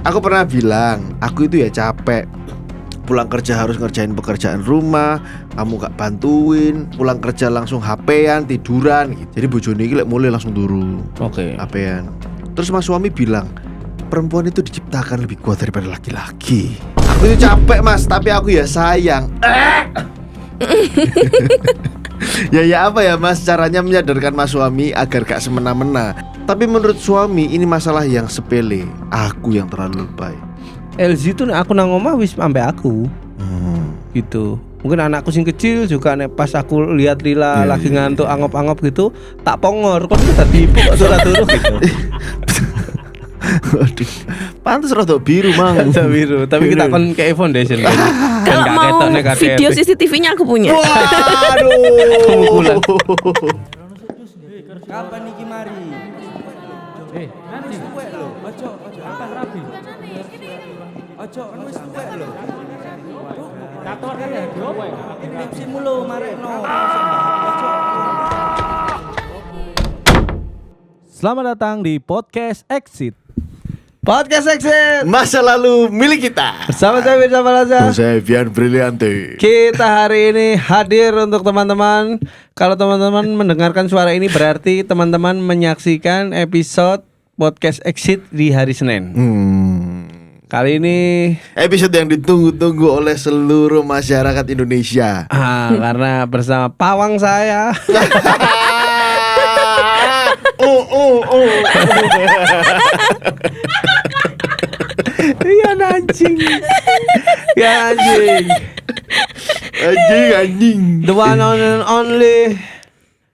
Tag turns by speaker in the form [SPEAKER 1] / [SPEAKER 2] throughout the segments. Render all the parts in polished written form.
[SPEAKER 1] aku pernah bilang, aku itu ya capek. Pulang kerja harus ngerjain pekerjaan rumah, kamu gak bantuin, pulang kerja langsung HP-an, tiduran gitu. Jadi bojone iki lek mulai langsung turu.
[SPEAKER 2] Oke.
[SPEAKER 1] HP-an. Terus mas suami bilang, perempuan itu diciptakan lebih kuat daripada laki-laki. Aku itu capek mas, tapi aku ya sayang. Ya apa ya mas, caranya menyadarkan mas suami agar gak semena-mena. Tapi menurut suami ini masalah yang sepele. Aku yang terlalu lebay.
[SPEAKER 2] LZ itu aku nang omah wis ambek aku. Gitu. Mungkin anakku sing kecil juga nek pas aku lihat Lila lagi ngantuk angop-angop gitu, tak pongor kok tadi ibu kok ora turu gitu.
[SPEAKER 1] Waduh, pantes rada biru mang.
[SPEAKER 2] Rada biru, tapi kita kon kayak foundation kan.
[SPEAKER 3] Kalau mau video CCTV-nya aku punya.
[SPEAKER 1] Waduh.
[SPEAKER 2] Kemukulan.
[SPEAKER 4] Kapan iki mari? Nanti tuwek lho. Ojo kapan rabi? Ojo kan wis tuwek lho. Kator ya tuwek. Tipsimu lho marekno.
[SPEAKER 5] Selamat datang di Podcast Exit.
[SPEAKER 2] Podcast Exit
[SPEAKER 1] Masa lalu milik kita.
[SPEAKER 2] bersama saya Firza Falaza.
[SPEAKER 1] Saya Vian Briliante.
[SPEAKER 2] Kita hari ini hadir untuk teman-teman. Kalau teman-teman mendengarkan suara ini berarti teman-teman menyaksikan episode Podcast Exit di hari Senin. Kali ini
[SPEAKER 1] Episode yang ditunggu-tunggu oleh seluruh masyarakat Indonesia.
[SPEAKER 2] karena bersama pawang saya. Iya anjing. Ya anjing.
[SPEAKER 1] Anjing.
[SPEAKER 2] The one and only.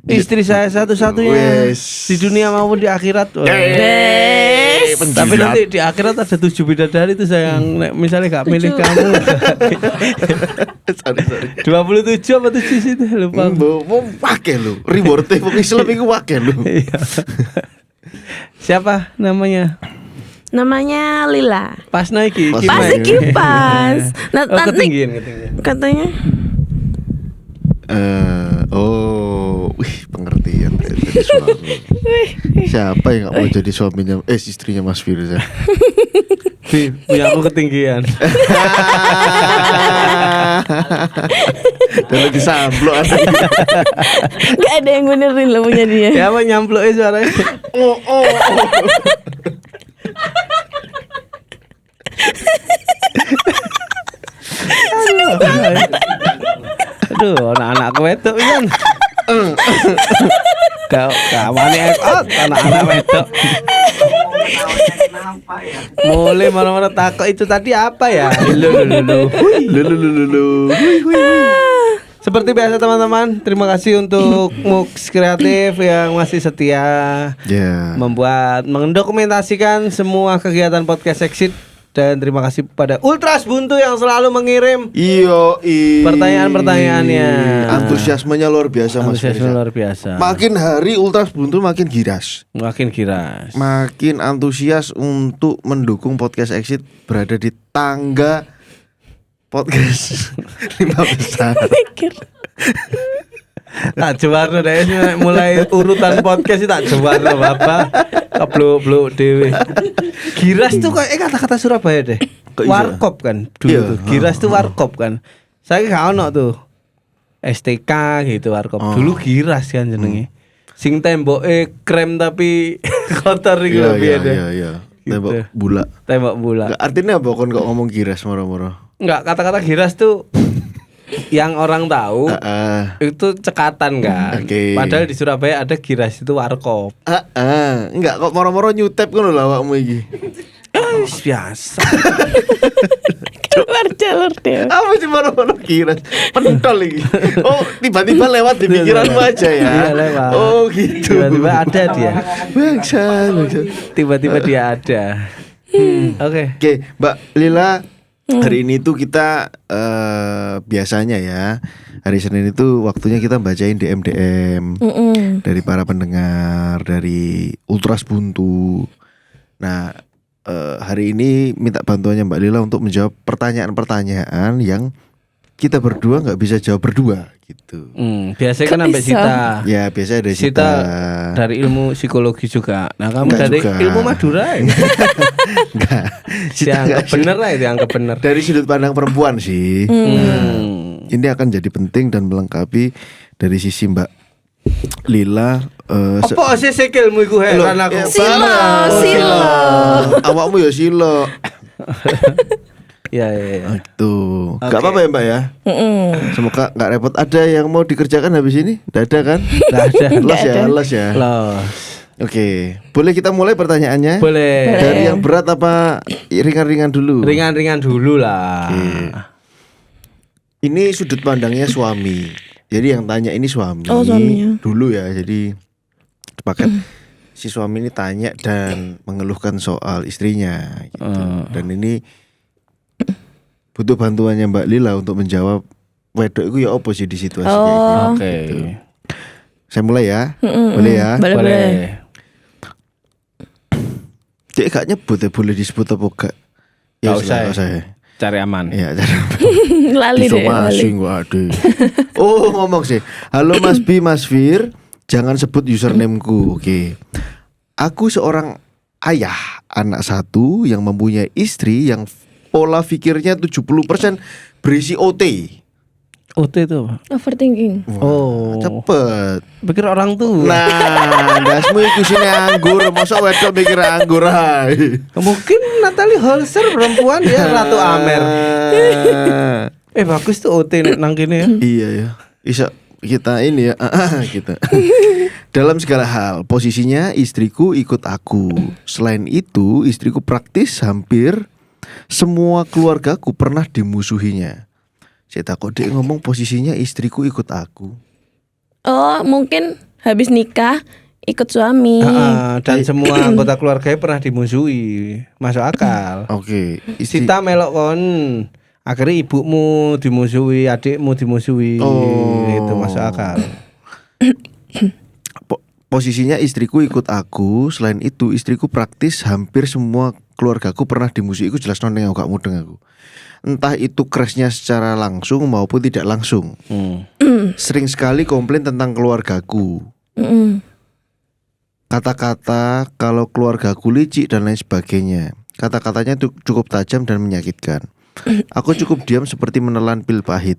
[SPEAKER 2] Istri saya satu-satunya
[SPEAKER 1] Wes.
[SPEAKER 2] di dunia maupun di akhirat.
[SPEAKER 3] Yes.
[SPEAKER 2] Tapi nanti di akhirat ada 7 bidadari itu sayang. Nek misalnya gak milih
[SPEAKER 3] 7.
[SPEAKER 2] kamu.
[SPEAKER 1] Sorry.
[SPEAKER 2] 27 apa 7 sih lupa.
[SPEAKER 1] Mau wake lu. Reward pokoknya Islam iku wake lu.
[SPEAKER 2] Iya. Siapa namanya?
[SPEAKER 3] Namanya Lila.
[SPEAKER 2] Pas Nike.
[SPEAKER 1] Pas
[SPEAKER 3] Pasti kipas. Nah,
[SPEAKER 2] Oh,
[SPEAKER 3] nanti
[SPEAKER 2] ketinggian.
[SPEAKER 3] katanya
[SPEAKER 1] Wih pengertian dari suami. Siapa yang gak mau jadi suaminya, istrinya Mas Firza?
[SPEAKER 2] Punya aku ketinggian.
[SPEAKER 1] Dan lagi samblok ada.
[SPEAKER 3] gak ada yang benerin lo punya dia.
[SPEAKER 2] Ya apa nyamploknya suaranya? Aduh, anak-anak wedok kan. Wani anak-anak wedok. Mulai mana-mana takut itu tadi apa ya? Lu. Seperti biasa teman-teman, terima kasih untuk Mux Kreatif yang masih setia mendokumentasikan semua kegiatan Podcast Exit. Dan terima kasih pada Ultras Buntu yang selalu mengirim pertanyaan-pertanyaannya.
[SPEAKER 1] Antusiasmenya luar biasa Mas
[SPEAKER 2] Antusiasme
[SPEAKER 1] Firza.
[SPEAKER 2] luar biasa.
[SPEAKER 1] Makin hari Ultras Buntu makin giras.
[SPEAKER 2] Makin giras.
[SPEAKER 1] Makin antusias untuk mendukung Podcast Exit berada di tangga podcast 5 besar.
[SPEAKER 3] Mikir.
[SPEAKER 2] Tak jewarno deh mulai urutan podcast sih tak jewarno Bapak. Keblok-blok dewe. Giras tuh kayak kata-kata Surabaya deh.
[SPEAKER 1] Kok iso?
[SPEAKER 2] Warkop kan dulu
[SPEAKER 1] Iya.
[SPEAKER 2] tuh. Giras tuh warkop kan. Saya gak ono tuh. STK gitu warkop. Dulu giras kan jenenge. Sing temboke krem tapi kotor iki lho piye deh.
[SPEAKER 1] Iya.
[SPEAKER 2] Gitu.
[SPEAKER 1] Tembok bulat.
[SPEAKER 2] Tembok bola.
[SPEAKER 1] Nggak, artinya apa kon kok ngomong giras moro-moro?
[SPEAKER 2] Enggak, kata-kata giras tuh yang orang tahu itu cekatan kan.
[SPEAKER 1] Oke.
[SPEAKER 2] Padahal di Surabaya ada giras itu warkop.
[SPEAKER 1] Enggak kok moro-moro nyutep ngono lho awakmu iki.
[SPEAKER 2] Biasa.
[SPEAKER 3] Keluar jalur deh.
[SPEAKER 1] Apa sih moro-moro giras? Pentol iki. Oh, tiba-tiba lewat di pikiranmu aja ya.
[SPEAKER 2] Iya, lewat.
[SPEAKER 1] Oh, gitu.
[SPEAKER 2] Tiba-tiba ada dia.
[SPEAKER 1] Bangsa.
[SPEAKER 2] Tiba-tiba dia ada. Oke.
[SPEAKER 1] Oke, Mbak Lila, hari ini tuh kita biasanya ya hari Senin itu waktunya kita bacain DM dari para pendengar dari Ultras Buntu. Nah hari ini minta bantuannya Mbak Lila untuk menjawab pertanyaan-pertanyaan yang kita berdua nggak bisa jawab berdua gitu.
[SPEAKER 2] Biasanya kan
[SPEAKER 3] Kok
[SPEAKER 2] sampai
[SPEAKER 3] bisa?
[SPEAKER 2] Sita.
[SPEAKER 1] Ya biasanya ada
[SPEAKER 2] Sita
[SPEAKER 1] Sita.
[SPEAKER 2] dari ilmu psikologi juga. Nah kamu
[SPEAKER 1] Enggak
[SPEAKER 2] dari
[SPEAKER 1] juga.
[SPEAKER 2] ilmu Madura ya?
[SPEAKER 1] Enggak. Sita
[SPEAKER 2] Dianggap
[SPEAKER 1] nggak-
[SPEAKER 2] bener lah, dianggap bener.
[SPEAKER 1] Dari sudut pandang perempuan sih. Ini akan jadi penting dan melengkapi dari sisi Mbak Lila.
[SPEAKER 2] Apa sih sikilmu iku heran aku.
[SPEAKER 3] Silo.
[SPEAKER 1] Awakmu ya silo.
[SPEAKER 2] Ya ya.
[SPEAKER 1] Gitu. Gak apa-apa ya Mbak ya. Semoga gak repot. Ada yang mau dikerjakan habis ini? Gak ada kan?
[SPEAKER 2] Nggak ada.
[SPEAKER 1] Los ya.
[SPEAKER 2] Los.
[SPEAKER 1] Oke. Boleh kita mulai pertanyaannya?
[SPEAKER 2] Boleh.
[SPEAKER 1] Dari yang berat apa ringan-ringan dulu?
[SPEAKER 2] Ringan-ringan dulu lah.
[SPEAKER 1] Ini sudut pandangnya suami. Jadi yang tanya ini suami.
[SPEAKER 3] Oh, suaminya.
[SPEAKER 1] Dulu ya. Jadi paket si suami ini tanya dan mengeluhkan soal istrinya gitu. Dan ini butuh bantuannya Mbak Lila untuk menjawab wedok itu ya apa sih di situasi kayak gini.
[SPEAKER 2] Oke.
[SPEAKER 1] Saya mulai ya. Boleh ya?
[SPEAKER 3] Boleh.
[SPEAKER 1] Cek gak nyebut ya, boleh disebut apa gak?
[SPEAKER 2] Gak
[SPEAKER 1] sudah,
[SPEAKER 2] usah ya. Cari aman.
[SPEAKER 1] Iya, cari.
[SPEAKER 3] Lali deh.
[SPEAKER 1] Masing gua ada. Oh, ngomong sih. Halo Mas Bi, Mas Fir, jangan sebut usernameku. Oke. Aku seorang ayah anak satu yang mempunyai istri yang pola pikirnya 70% berisi OT.
[SPEAKER 2] OT itu apa?
[SPEAKER 3] Overthinking.
[SPEAKER 2] Oh.
[SPEAKER 1] Cepet.
[SPEAKER 2] Pikir orang tuh.
[SPEAKER 1] Nah, dasmu iku sini anggur, masa wedok mikir anggur hai.
[SPEAKER 2] Mungkin Natalie Holzer perempuan dia Ratu Amer. Bagus tuh OT nang kene ya.
[SPEAKER 1] Iya ya. Bisa kita ini ya. Kita. Dalam segala hal, posisinya istriku ikut aku. Selain itu, istriku praktis hampir semua keluargaku pernah dimusuhinya. Saya takut dia ngomong posisinya istriku ikut aku.
[SPEAKER 3] Oh, mungkin habis nikah ikut suami.
[SPEAKER 2] Dan semua anggota keluarganya pernah dimusuhi. Masuk akal.
[SPEAKER 1] Oke.
[SPEAKER 2] Sita melok kon. Akhirnya ibumu dimusuhi, adikmu dimusuhi. Itu masuk akal.
[SPEAKER 1] Posisinya istriku ikut aku. Selain itu istriku praktis hampir semua keluargaku pernah dimusuhi. Iku jelas noneng aku gak mudeng aku. Entah itu crashnya secara langsung maupun tidak langsung. Sering sekali komplain tentang keluargaku. Kata-kata kalau keluargaku licik dan lain sebagainya. Kata-katanya cukup tajam dan menyakitkan. Aku cukup diam seperti menelan pil pahit.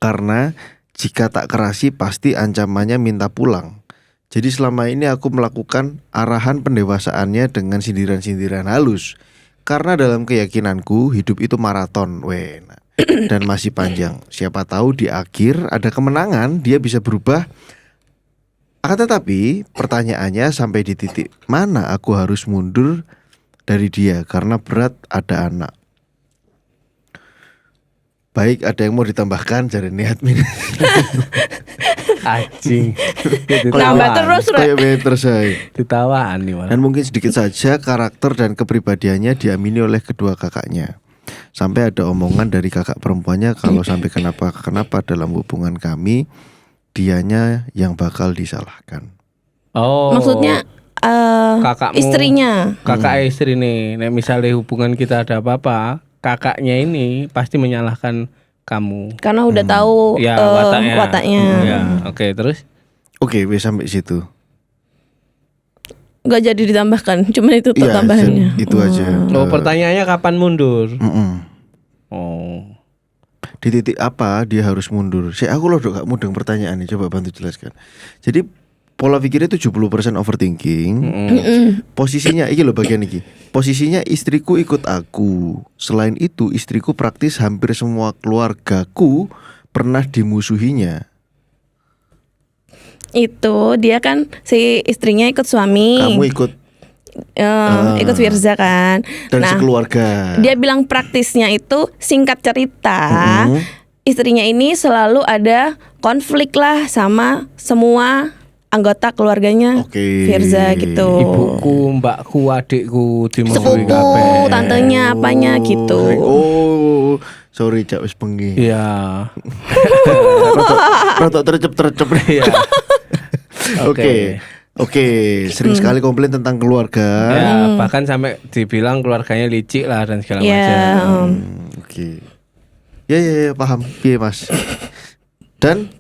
[SPEAKER 1] Karena jika tak kerasi pasti ancamannya minta pulang. Jadi selama ini aku melakukan arahan pendewasaannya dengan sindiran-sindiran halus. Karena dalam keyakinanku hidup itu maraton, dan masih panjang. Siapa tahu di akhir ada kemenangan, dia bisa berubah. Akan tetapi pertanyaannya sampai di titik mana aku harus mundur dari dia karena berat ada anak. Baik, ada yang mau ditambahkan jari admin.
[SPEAKER 2] Anjing.
[SPEAKER 3] Nambah terus, Rek.
[SPEAKER 1] Kayak better saya.
[SPEAKER 2] Ditawaan nih malah.
[SPEAKER 1] Dan mungkin sedikit saja karakter dan kepribadiannya diamini oleh kedua kakaknya. Sampai ada omongan dari kakak perempuannya kalau sampai kenapa dalam hubungan kami, dianya yang bakal disalahkan.
[SPEAKER 2] Oh.
[SPEAKER 3] Maksudnya
[SPEAKER 2] Kakakmu.
[SPEAKER 3] istrinya.
[SPEAKER 2] Kakak istri nih. Nek misalnya hubungan kita ada apa-apa, kakaknya ini pasti menyalahkan kamu.
[SPEAKER 3] Karena udah tahu
[SPEAKER 2] Ya, wataknya. Ya, oke, terus?
[SPEAKER 1] Oke, wes sampai situ.
[SPEAKER 3] Gak jadi ditambahkan, cuman itu tuh
[SPEAKER 1] Iya,
[SPEAKER 3] tambahannya.
[SPEAKER 1] itu aja.
[SPEAKER 2] Oh, pertanyaannya kapan mundur? Oh.
[SPEAKER 1] Di titik apa dia harus mundur? Aku loh gak mudeng pertanyaannya, coba bantu jelaskan. Jadi pola pikirnya 70% overthinking. Posisinya iki loh bagian iki. Posisinya istriku ikut aku. Selain itu istriku praktis hampir semua keluargaku pernah dimusuhinya.
[SPEAKER 3] Itu dia kan si istrinya ikut suami.
[SPEAKER 1] Kamu ikut
[SPEAKER 3] ikut Firza kan.
[SPEAKER 1] dan sekeluarga.
[SPEAKER 3] Dia bilang praktisnya itu singkat cerita, istrinya ini selalu ada konflik lah sama semua anggota keluarganya
[SPEAKER 1] Oke.
[SPEAKER 3] Firza gitu.
[SPEAKER 2] Ibuku, mbakku, adikku dimusuhi
[SPEAKER 3] Sepupu,
[SPEAKER 2] kabeh.
[SPEAKER 3] tantenya apanya gitu.
[SPEAKER 1] Oh, sorry Cak wis bengi.
[SPEAKER 2] Iya.
[SPEAKER 1] Rotok tercep
[SPEAKER 2] Iya.
[SPEAKER 1] Oke, sering sekali komplain tentang keluarga.
[SPEAKER 2] Ya, bahkan sampai dibilang keluarganya licik lah dan segala
[SPEAKER 3] Ya,
[SPEAKER 2] macam.
[SPEAKER 1] Oke. Ya, paham. Iya, Mas. Dan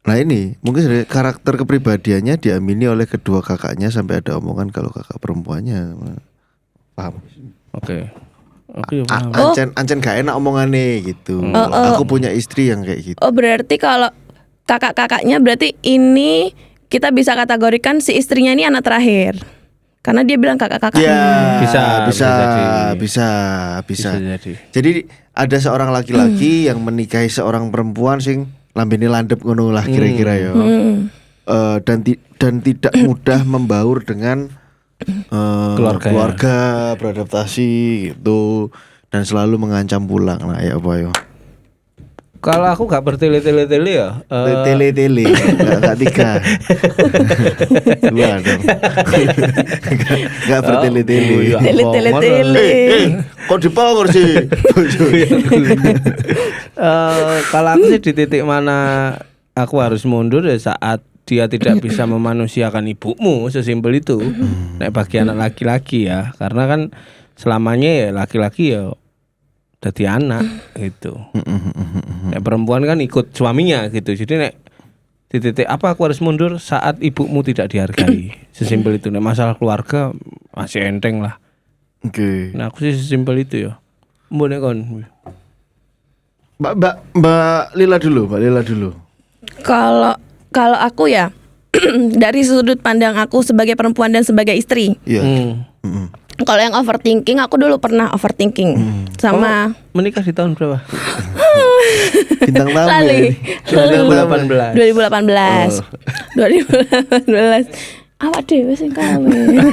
[SPEAKER 1] nah ini mungkin dari karakter kepribadiannya diamini oleh kedua kakaknya sampai ada omongan kalau kakak perempuannya. Paham?
[SPEAKER 2] Oke, ya paham.
[SPEAKER 1] Ancen gak enak omongannya gitu. Aku punya istri yang kayak gitu.
[SPEAKER 3] Oh, berarti kalau kakak-kakaknya berarti ini kita bisa kategorikan si istrinya ini anak terakhir. Karena dia bilang kakak-kakaknya.
[SPEAKER 1] Ya, bisa
[SPEAKER 2] jadi.
[SPEAKER 1] Jadi ada seorang laki-laki yang menikahi seorang perempuan sing lambene landep ngono lah kira-kira ya. Dan tidak mudah membaur dengan keluarga, beradaptasi gitu dan selalu mengancam pulang. Nah, ya apa ya?
[SPEAKER 2] Kalau aku gak bertele-tele ya.
[SPEAKER 1] Tele-tele, gak 3. 2 dong. Gak bertele-tele.
[SPEAKER 3] Tele-tele.
[SPEAKER 1] Kok dipongor sih?
[SPEAKER 2] Kalau aku sih di titik mana aku harus mundur ya saat dia tidak bisa memanusiakan ibumu, sesimpel itu. Nek bagi anak laki-laki ya, karena kan selamanya ya laki-laki ya jadi anak gitu. Nek perempuan kan ikut suaminya gitu. Jadi nek di titik apa aku harus mundur saat ibumu tidak dihargai. Sesimpel itu. Nek masalah keluarga masih enteng lah.
[SPEAKER 1] Oke.
[SPEAKER 2] Nah aku sih sesimpel itu ya. Mbak kon.
[SPEAKER 1] Mbak Lila dulu.
[SPEAKER 3] Kalau aku ya dari sudut pandang aku sebagai perempuan dan sebagai istri.
[SPEAKER 1] Iya.
[SPEAKER 3] Kalau yang overthinking, aku dulu pernah overthinking sama
[SPEAKER 2] menikah di tahun berapa?
[SPEAKER 1] Bintang tamu.
[SPEAKER 3] Lali.
[SPEAKER 2] 2018.
[SPEAKER 3] 2018. Awak dhewe sing kawin.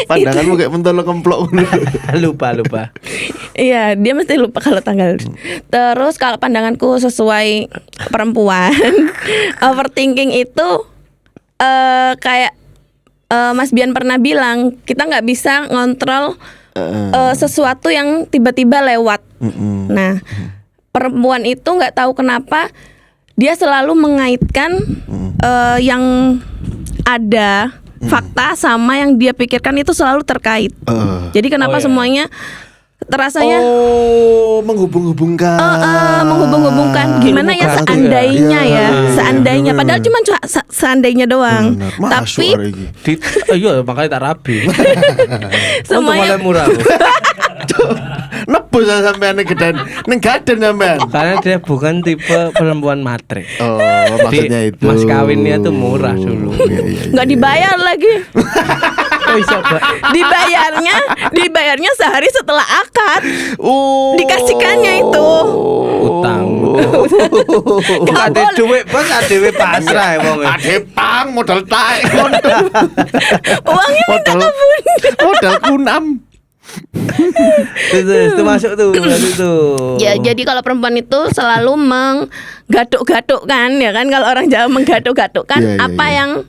[SPEAKER 1] Pandanganmu kayak pentol kemplok.
[SPEAKER 2] lupa.
[SPEAKER 3] Iya, dia mesti lupa kalau tanggal. Terus kalau pandanganku sesuai perempuan, overthinking itu kayak Mas Bian pernah bilang, kita nggak bisa ngontrol sesuatu yang tiba-tiba lewat. Nah, perempuan itu nggak tahu kenapa dia selalu mengaitkan yang ada fakta sama yang dia pikirkan itu selalu terkait. Jadi kenapa semuanya terasanya
[SPEAKER 1] menghubung-hubungkan.
[SPEAKER 3] Menghubung-hubungkan. Gimana ya seandainya ya, seandainya. Padahal cuma seandainya doang.
[SPEAKER 1] Tapi
[SPEAKER 2] iya makanya tak rabi.
[SPEAKER 3] Semuanya
[SPEAKER 2] murah.
[SPEAKER 1] Nebus sampean gedan ning gaden sampean.
[SPEAKER 2] Karena dia bukan tipe perempuan matre.
[SPEAKER 1] Oh, maksudnya itu.
[SPEAKER 2] Mas kawinnya tuh murah dulu.
[SPEAKER 3] Nggak dibayar lagi. Dibayarnya sehari setelah akad. Dikasihkannya itu
[SPEAKER 2] utang. Ada duit bang, ada duit pasrah emang.
[SPEAKER 1] Ada pang modal taek.
[SPEAKER 3] Uangnya minta ke bunda.
[SPEAKER 1] Modal kunam.
[SPEAKER 2] Itu masuk tuh itu.
[SPEAKER 3] Ya jadi kalau perempuan itu selalu menggaduk-gadukkan ya kan, kalau orang Jawa menggaduk-gadukkan yang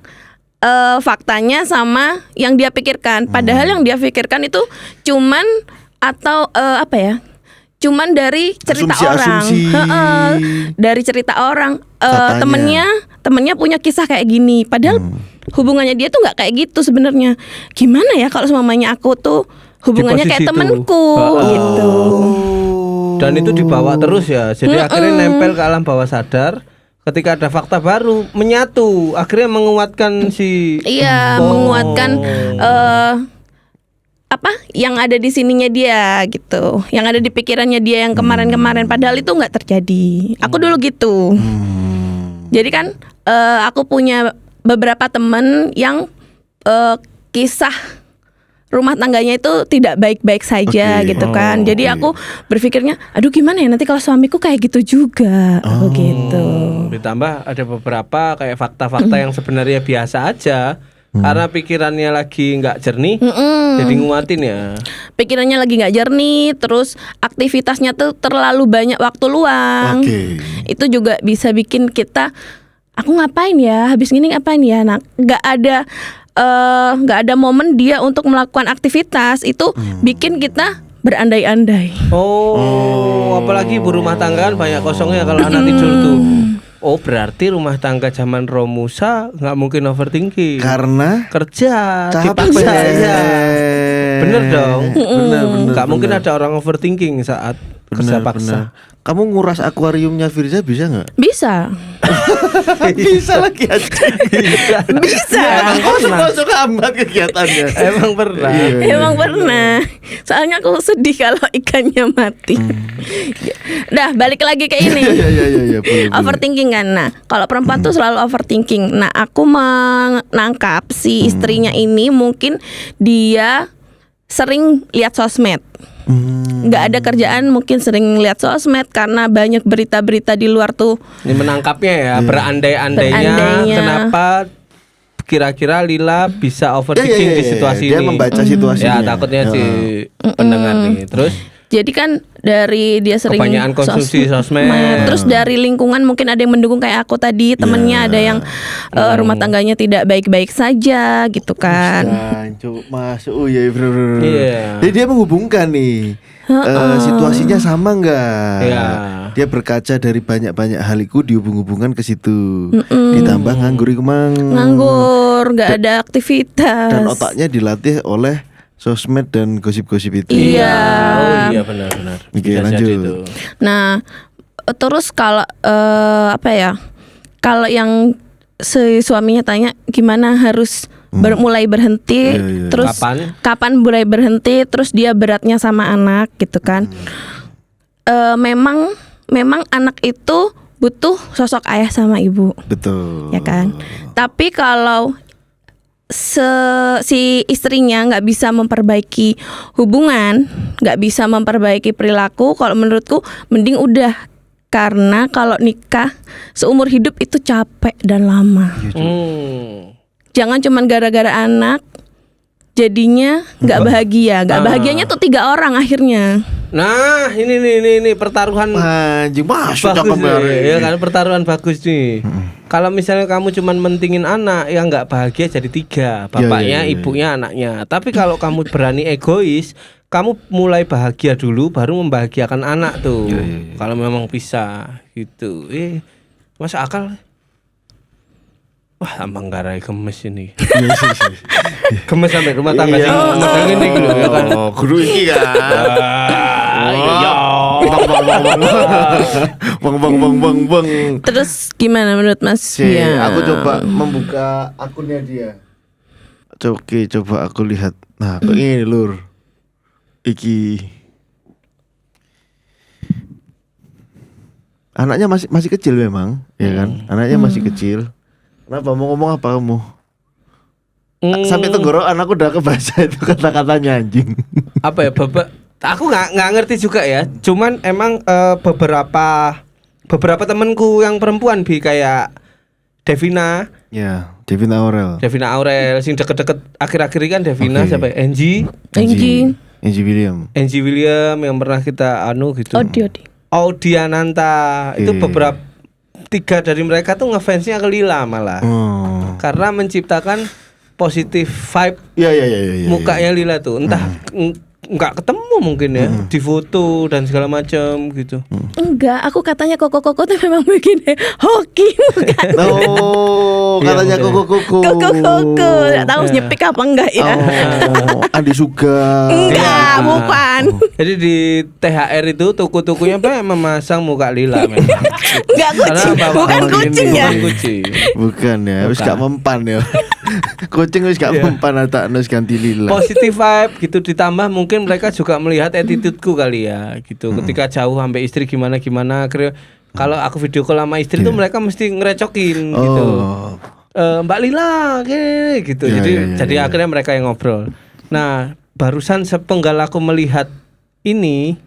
[SPEAKER 3] faktanya sama yang dia pikirkan. Padahal yang dia pikirkan itu cuman cuman dari cerita orang. Dari cerita orang. Temennya punya kisah kayak gini. Padahal hubungannya dia tuh nggak kayak gitu sebenarnya. Gimana ya kalau semuanya aku tuh hubungannya kayak temenku gitu.
[SPEAKER 2] Dan itu dibawa terus ya. Jadi akhirnya nempel ke alam bawah sadar. Ketika ada fakta baru menyatu, akhirnya menguatkan
[SPEAKER 3] menguatkan yang ada di sininya dia gitu, yang ada di pikirannya dia yang kemarin-kemarin, padahal itu nggak terjadi. Aku dulu gitu. Jadi kan aku punya beberapa teman yang kisah rumah tangganya itu tidak baik-baik saja gitu kan. Jadi aku berpikirnya, aduh gimana ya nanti kalau suamiku kayak gitu juga. Gitu.
[SPEAKER 2] Ditambah ada beberapa kayak fakta-fakta yang sebenarnya biasa aja. Karena pikirannya lagi nggak jernih, jadi nguatin ya.
[SPEAKER 3] Pikirannya lagi nggak jernih, terus aktivitasnya tuh terlalu banyak waktu luang. Itu juga bisa bikin kita, aku ngapain ya, habis gini ngapain ya. Nah, nggak ada momen dia untuk melakukan aktivitas, itu bikin kita berandai-andai.
[SPEAKER 2] Apalagi ibu rumah tangga kan banyak kosongnya kalau anak tidur tuh. Oh berarti rumah tangga zaman Romusa nggak mungkin overthinking
[SPEAKER 1] karena
[SPEAKER 2] kerja
[SPEAKER 1] capek.
[SPEAKER 2] dipaksa ya. Bener dong.
[SPEAKER 1] Bener.
[SPEAKER 2] Gak mungkin ada orang overthinking saat kerja paksa.
[SPEAKER 1] Kamu nguras akuariumnya Firza bisa nggak?
[SPEAKER 3] Bisa.
[SPEAKER 1] Bisa lagi aja.
[SPEAKER 3] Bisa.
[SPEAKER 1] Kamu termasuk hambat kegiatannya.
[SPEAKER 2] Emang pernah.
[SPEAKER 3] Emang pernah. Soalnya aku sedih kalau ikannya mati. Dah, balik lagi ke ini.
[SPEAKER 1] Iya.
[SPEAKER 3] Overthinking kan. Nah, kalau perempuan tuh selalu overthinking. Nah, aku menangkap si istrinya ini mungkin dia sering lihat sosmed. Nggak ada kerjaan, mungkin sering lihat sosmed karena banyak berita-berita di luar tuh.
[SPEAKER 2] Ini menangkapnya ya, berandai-andainya kenapa kira-kira Lila bisa overthinking di situasi
[SPEAKER 1] dia
[SPEAKER 2] ini.
[SPEAKER 1] Dia membaca situasinya.
[SPEAKER 2] Ya, takutnya si pendengar nih. Terus
[SPEAKER 3] jadi kan dari dia sering
[SPEAKER 2] kebanyakan konsumsi sosmed.
[SPEAKER 3] Terus dari lingkungan mungkin ada yang mendukung kayak aku tadi, temennya ada yang rumah tangganya tidak baik-baik saja gitu kan.
[SPEAKER 1] Masuk, iya bro.
[SPEAKER 2] Iya.
[SPEAKER 1] Jadi dia menghubungkan nih situasinya sama nggak?
[SPEAKER 2] Iya.
[SPEAKER 1] Dia berkaca dari banyak-banyak hal itu dihubung-hubungkan ke situ. Ditambah nganggur iku mang.
[SPEAKER 3] Nganggur, nggak ada aktivitas.
[SPEAKER 1] Dan otaknya dilatih oleh sosmed dan gosip-gosip itu.
[SPEAKER 3] Iya.
[SPEAKER 2] Oh iya benar-benar.
[SPEAKER 1] Oke,
[SPEAKER 2] Bisa
[SPEAKER 1] lanjut.
[SPEAKER 2] jadi itu.
[SPEAKER 3] Nah, terus kalau apa ya? Kalau yang si suaminya tanya gimana harus mulai berhenti, terus kapan mulai berhenti, terus dia beratnya sama anak gitu kan. Memang anak itu butuh sosok ayah sama ibu.
[SPEAKER 1] Betul.
[SPEAKER 3] Ya kan? Tapi kalau si istrinya nggak bisa memperbaiki hubungan, nggak bisa memperbaiki perilaku, kalau menurutku mending udah, karena kalau nikah seumur hidup itu capek dan lama. Jangan cuman gara-gara anak jadinya nggak bahagia. Nggak bahagianya tuh 3 orang akhirnya.
[SPEAKER 2] Nah, ini pertaruhan
[SPEAKER 1] Anjing, masuk
[SPEAKER 2] bagus
[SPEAKER 1] kemarin.
[SPEAKER 2] nih, ya kan, pertaruhan bagus nih. Kalau misalnya kamu cuman mentingin anak, yang nggak bahagia jadi 3, bapaknya, ibunya, anaknya. Tapi kalau kamu berani egois, kamu mulai bahagia dulu, baru membahagiakan anak tuh. Kalau memang bisa, gitu. Masa akal? Wah, tambah garai gemes ini. Gemes sampai rumah tangga sih. Modal ini gitu ya kan.
[SPEAKER 1] Guru ini kan. Bang.
[SPEAKER 3] Terus gimana menurut Mas?
[SPEAKER 1] Aku coba membuka akunnya dia. Coba aku lihat. Nah, kok ini lur. Iki. Anaknya masih kecil memang, ya kan? Anaknya masih kecil. Kenapa mau ngomong apa kamu? Sampai tenggorokan aku udah kebaca itu kata-katanya anjing.
[SPEAKER 2] Apa ya, Bapak? Aku nggak ngerti juga ya. Cuman emang beberapa temanku yang perempuan kayak Devina.
[SPEAKER 1] Ya, Devina Aurel. Sing
[SPEAKER 2] deket-deket akhir-akhir ini kan Devina, siapa? Angie
[SPEAKER 1] William
[SPEAKER 2] yang pernah kita gitu. Audiananta. Itu beberapa 3 dari mereka tuh ngefansnya ke Lila malah. Karena menciptakan positif vibe.
[SPEAKER 1] Iya.
[SPEAKER 2] Mukanya Lila tuh entah nggak ketemu mungkin ya di foto dan segala macam gitu.
[SPEAKER 3] Enggak, aku katanya koko tuh memang bikin hoki bukan?
[SPEAKER 1] Katanya koko.
[SPEAKER 3] Nggak tahu nyepik apa enggak ya?
[SPEAKER 1] Andi Suga.
[SPEAKER 3] Enggak, bukan.
[SPEAKER 2] Jadi di THR itu tuku-tukunya memasang muka Lila memang.
[SPEAKER 3] Enggak kucing, bukan kucing ya.
[SPEAKER 1] Bukan ya, wis gak mempan ya. Kucing wis gak mempan tak nus ganti Lila.
[SPEAKER 2] Positive vibe gitu, ditambah mungkin mereka juga melihat attitude-ku kali ya gitu. Ketika jauh sampai istri gimana kalau aku video call sama istri tuh mereka mesti ngerecokin gitu. Mbak Lila kayak gitu. Jadi akhirnya mereka yang ngobrol. Nah, barusan sepenggal aku melihat ini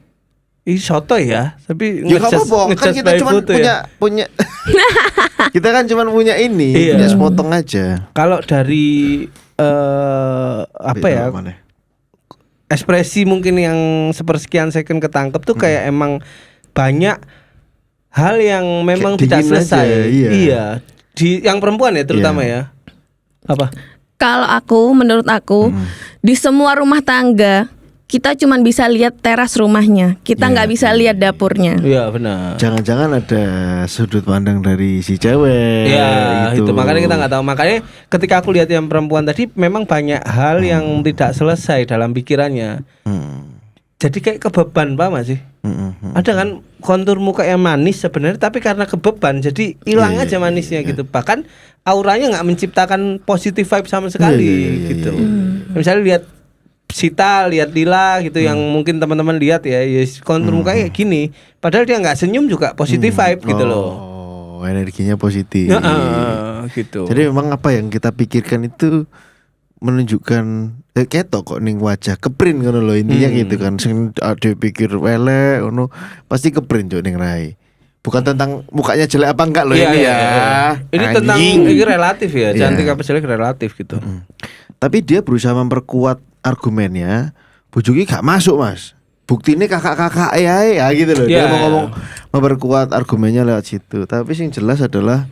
[SPEAKER 2] soto ya, tapi
[SPEAKER 1] kan kita cuma punya kita kan cuma punya ini, punya sepotong aja.
[SPEAKER 2] Kalau dari ekspresi mungkin yang sepersekian second ketangkep tuh kayak emang banyak hal yang memang tidak selesai. Iya. Di yang perempuan ya terutama ya. Apa?
[SPEAKER 3] Kalau menurut aku di semua rumah tangga kita cuman bisa lihat teras rumahnya, kita nggak bisa lihat dapurnya.
[SPEAKER 2] Iya benar.
[SPEAKER 1] Jangan-jangan ada sudut pandang dari si cewek.
[SPEAKER 2] Ya
[SPEAKER 1] gitu.
[SPEAKER 2] itu makanya kita nggak tahu. Makanya ketika aku lihat yang perempuan tadi, memang banyak hal yang tidak selesai dalam pikirannya. Jadi kayak kebeban, paham gak sih? Ada kan kontur muka yang manis sebenarnya, tapi karena kebeban jadi hilang aja manisnya gitu. Bahkan auranya nggak menciptakan positive vibe sama sekali gitu. Misalnya lihat Sita, lihat Lila gitu, yang mungkin teman-teman lihat ya, kontur mukanya kayak gini, padahal dia nggak senyum juga positive vibe gitu loh.
[SPEAKER 1] Energinya positif.
[SPEAKER 2] Gitu.
[SPEAKER 1] Jadi memang apa yang kita pikirkan itu menunjukkan ketok kok ning wajah keprint ngono lho intinya gitu kan. Sing ade pikir elek ngono pasti keprint juk ning rai. Bukan tentang mukanya jelek apa enggak loh ini ya.
[SPEAKER 2] Ini tentang ini relatif ya, cantik apa jelek relatif gitu.
[SPEAKER 1] Tapi dia berusaha memperkuat argumennya, bojoki gak masuk Mas. Buktinya kakak-kakak ya gitu loh. Dia mau ngomong memperkuat argumennya lewat situ. Tapi yang jelas adalah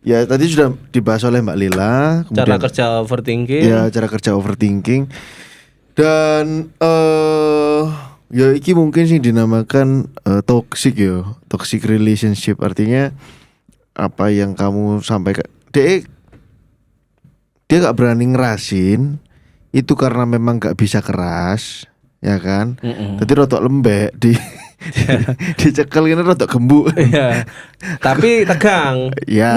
[SPEAKER 1] ya tadi sudah dibahas oleh Mbak Lila.
[SPEAKER 2] Cara kerja overthinking.
[SPEAKER 1] Ya cara kerja overthinking. Dan ya iki mungkin sih dinamakan toxic ya, toxic relationship. Artinya apa yang kamu sampaikan, dia gak berani ngerasin itu karena memang gak bisa keras, ya kan? Jadi rotok lembek dicekel ini rotok gembuk.
[SPEAKER 2] Iya. Tapi tegang.
[SPEAKER 1] Ya,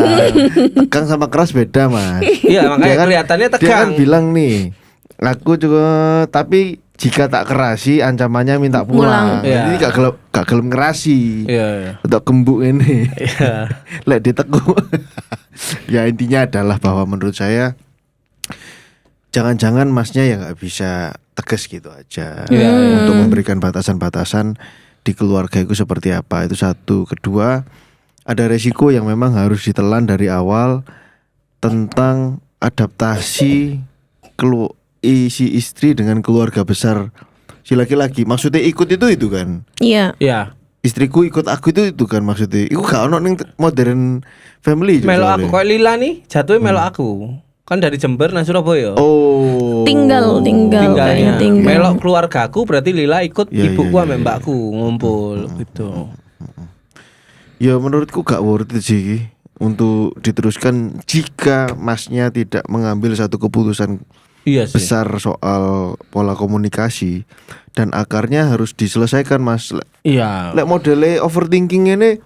[SPEAKER 1] tegang sama keras beda Mas.
[SPEAKER 2] Iya makanya
[SPEAKER 1] kan,
[SPEAKER 2] kelihatannya tegang.
[SPEAKER 1] Dia kan bilang nih, aku juga tapi jika tak kerasi ancamannya minta pulang. Jadi gak gelem ngerasi.
[SPEAKER 2] Iya.
[SPEAKER 1] Rotok gembuk ini.
[SPEAKER 2] Iya.
[SPEAKER 1] Lek ditekuk. Ya intinya adalah bahwa menurut saya jangan-jangan Masnya ya nggak bisa tegas gitu aja untuk memberikan batasan-batasan di keluarga itu seperti apa. Itu satu. Kedua, ada resiko yang memang harus ditelan dari awal tentang adaptasi si istri dengan keluarga besar si laki-laki. Maksudnya ikut itu kan?
[SPEAKER 3] Iya.
[SPEAKER 2] Iya.
[SPEAKER 1] Istriku ikut aku itu kan maksudnya. Iku gak ono ning modern family.
[SPEAKER 2] Melo aku kok Lila nih jatuhnya melo aku. Kan dari Jember nang Surabaya.
[SPEAKER 1] Oh.
[SPEAKER 3] Tinggalnya.
[SPEAKER 2] Melok keluargaku berarti Lila ikut ibuku sama mbakku ngumpul gitu.
[SPEAKER 1] Ya menurutku gak worth it sih untuk diteruskan jika Masnya tidak mengambil satu keputusan besar soal pola komunikasi dan akarnya harus diselesaikan Mas.
[SPEAKER 2] Iya.
[SPEAKER 1] Lek modele overthinking ini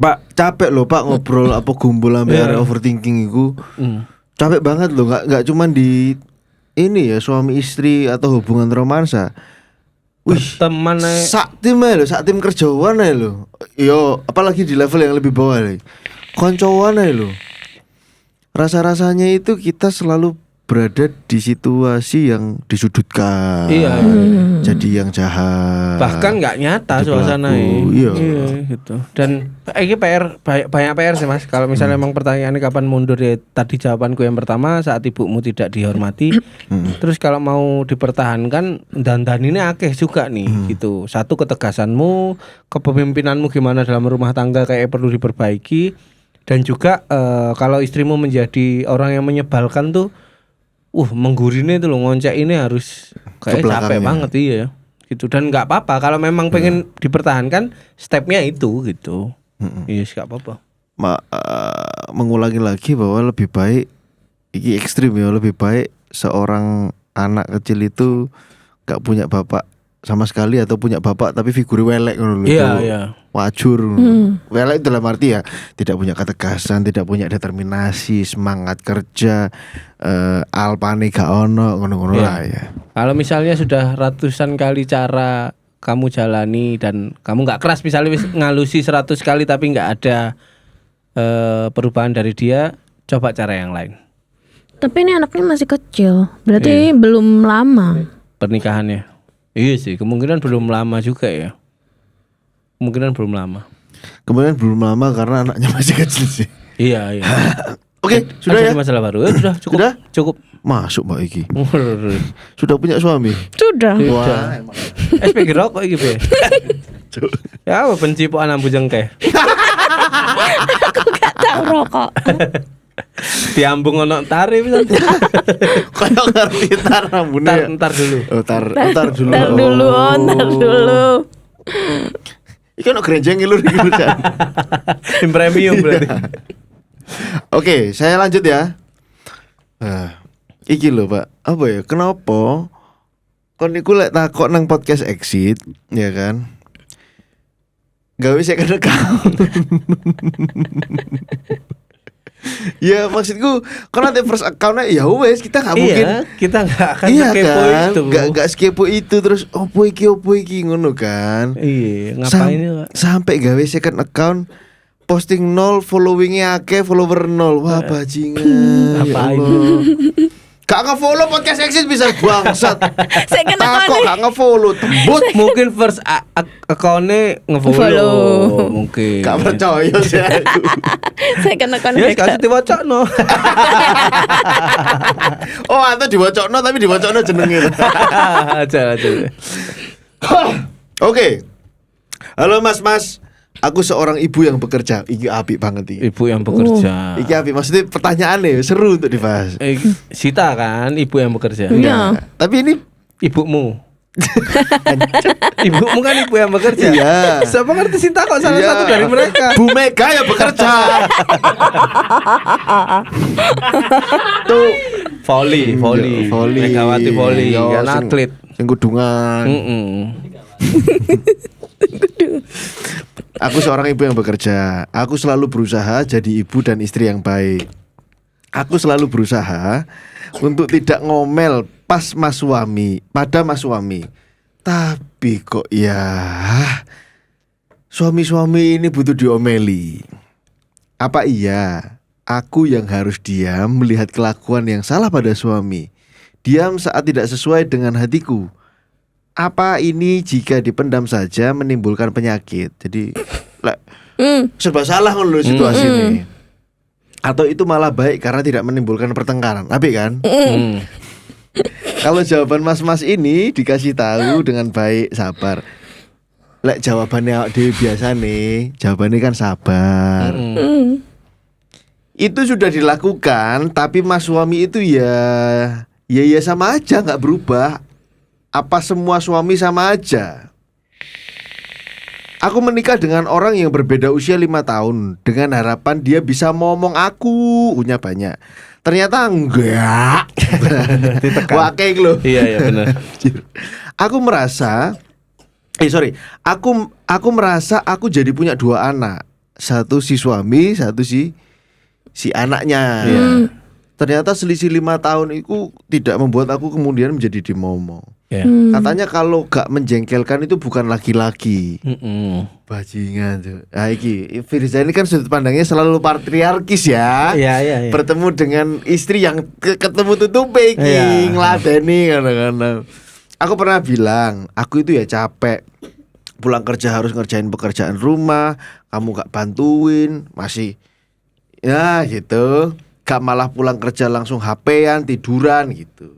[SPEAKER 1] Pak capek loh Pak ngobrol apa gumbul sampai area overthinking itu. Capek banget loh, nggak cuman di ini ya suami istri atau hubungan romansa. Wih,
[SPEAKER 2] teman
[SPEAKER 1] sak tim kerjaan aja lo. Yo, apalagi di level yang lebih bawah nih. Koncoan aja lo. Rasa-rasanya itu kita selalu berada di situasi yang disudutkan.
[SPEAKER 2] Iya.
[SPEAKER 1] Jadi yang jahat.
[SPEAKER 2] Bahkan nggak nyata suasana
[SPEAKER 1] iya
[SPEAKER 2] gitu. Dan ini PR banyak PR sih Mas. Kalau misalnya emang pertanyaannya kapan mundur ya tadi jawabanku yang pertama saat ibumu tidak dihormati. Terus kalau mau dipertahankan dan ini akeh juga nih gitu. Satu ketegasanmu, kepemimpinanmu gimana dalam rumah tangga kayak perlu diperbaiki. Dan juga kalau istrimu menjadi orang yang menyebalkan tuh menggurine itu loh, ngoncek ini harus kayak capek banget ya. Gitu. Dan nggak apa-apa kalau memang pengen dipertahankan stepnya itu gitu. Iya nggak apa-apa.
[SPEAKER 1] Mengulangi lagi bahwa lebih baik ini ekstrim ya, lebih baik seorang anak kecil itu nggak punya bapak sama sekali atau punya bapak tapi figure welek ngono lho.
[SPEAKER 2] Iya.
[SPEAKER 1] Wajur. Welek dalam arti ya tidak punya ketegasan, tidak punya determinasi, semangat kerja, alpane gak ono ngono-ngono lah ya.
[SPEAKER 2] Kalau misalnya sudah ratusan kali cara kamu jalani dan kamu nggak keras, misalnya ngalusi 100 kali tapi nggak ada perubahan dari dia, coba cara yang lain.
[SPEAKER 3] Tapi ini anaknya masih kecil, berarti belum lama
[SPEAKER 2] pernikahannya. Iya sih, kemungkinan belum lama juga ya. Kemungkinan belum lama karena anaknya masih kecil sih. Iya.
[SPEAKER 1] Oke, sudah ya.
[SPEAKER 2] Masalah baru. Sudah cukup.
[SPEAKER 1] Sudah?
[SPEAKER 2] Cukup.
[SPEAKER 1] Masuk Mbak Iki. Sudah punya suami?
[SPEAKER 3] Sudah.
[SPEAKER 1] Wah.
[SPEAKER 2] SPG rokok iki, Be. Ya, benci pokan ambu jengkeh.
[SPEAKER 3] Aku gak tahu rokok.
[SPEAKER 2] Diambung ono tare pisan.
[SPEAKER 1] Kayak ngerti tar rambune.
[SPEAKER 2] Ntar dulu.
[SPEAKER 1] Oh, tar dulu.
[SPEAKER 3] Ntar dulu.
[SPEAKER 1] Iki ono grenjeng lur iki lur.
[SPEAKER 2] Tim premium berarti.
[SPEAKER 1] Oke, saya lanjut ya. Iki lho, Pak. Apa ya? Kenapa kon niku lek takok nang podcast Exit, ya kan? Gawe second account. Ya maksudku kalau nanti first account ya wes kita nggak mungkin.
[SPEAKER 2] Iya, kita nggak akan
[SPEAKER 1] Iya
[SPEAKER 2] kepo
[SPEAKER 1] kan,
[SPEAKER 2] itu.
[SPEAKER 1] nggak sekepo itu terus opo iki ngono kan.
[SPEAKER 2] Iya, ngapain ya?
[SPEAKER 1] Sampai gawe second account, posting 0, followingnya akeh, follower 0. Wah bajingan.
[SPEAKER 2] Ngapain?
[SPEAKER 1] Gak nge-follow podcast Exit bisa bangsat.
[SPEAKER 3] Saya kena
[SPEAKER 1] Kok gak nge-follow tembut.
[SPEAKER 2] Mungkin first account-nya nge-follow. Mungkin.
[SPEAKER 1] Gak percaya sih aku.
[SPEAKER 3] Saya kena
[SPEAKER 2] Ya kasih diwacokno.
[SPEAKER 1] Oh atau diwacokno tapi diwacokno jenenge.
[SPEAKER 2] Aja.
[SPEAKER 1] Oke. Halo mas. Aku seorang ibu yang bekerja. Iki apik banget iki.
[SPEAKER 2] Ibu yang bekerja.
[SPEAKER 1] Iki apik, maksudnya pertanyaannya seru untuk dibahas.
[SPEAKER 2] Sita kan ibu yang bekerja.
[SPEAKER 3] Iya.
[SPEAKER 1] Tapi ini
[SPEAKER 2] Ibumu. Ibumu kan ibu yang bekerja.
[SPEAKER 1] Iya.
[SPEAKER 2] Siapa ngerti Sita kok salah
[SPEAKER 1] Iya.
[SPEAKER 2] satu dari mereka.
[SPEAKER 1] Bu Mega yang bekerja. Tuh
[SPEAKER 2] Volley. Megawati volley,
[SPEAKER 1] Yo,
[SPEAKER 2] kan
[SPEAKER 1] sing-
[SPEAKER 2] atlet.
[SPEAKER 1] Sing kudungan. Aku seorang ibu yang bekerja. Aku selalu berusaha jadi ibu dan istri yang baik. Aku selalu berusaha untuk tidak ngomel pada mas suami. Tapi kok ya suami-suami ini butuh diomeli. Apa iya aku yang harus diam melihat kelakuan yang salah pada suami? Diam saat tidak sesuai dengan hatiku. Apa ini jika dipendam saja menimbulkan penyakit? Jadi serba salah ngono situasi ini. Atau itu malah baik karena tidak menimbulkan pertengkaran. Tapi kan? Kalau jawaban mas-mas ini dikasih tahu dengan baik, sabar. Lek jawabannya Dewi biasa nih, jawabannya kan sabar. Itu sudah dilakukan, tapi mas suami itu ya sama aja, nggak berubah. Apa semua suami sama aja? Aku menikah dengan orang yang berbeda usia 5 tahun dengan harapan dia bisa ngomong aku punya banyak. Ternyata enggak. Wah kayak lo.
[SPEAKER 2] Iya benar.
[SPEAKER 1] Aku merasa Aku merasa aku jadi punya 2 anak. Satu si suami, satu si anaknya. Ternyata selisih 5 tahun itu tidak membuat aku kemudian menjadi dimomong. Katanya kalau gak menjengkelkan itu bukan laki-laki. Bajingan tuh. Nah, iki Firza ini kan sudut pandangnya selalu patriarkis ya.
[SPEAKER 2] Iya.
[SPEAKER 1] Bertemu dengan istri yang ketemu tutup iki ngladeni kadang-kadang. Aku pernah bilang, aku itu ya capek. Pulang kerja harus ngerjain pekerjaan rumah, kamu gak bantuin, masih ya gitu. Gak malah pulang kerja langsung HP-an, tiduran gitu.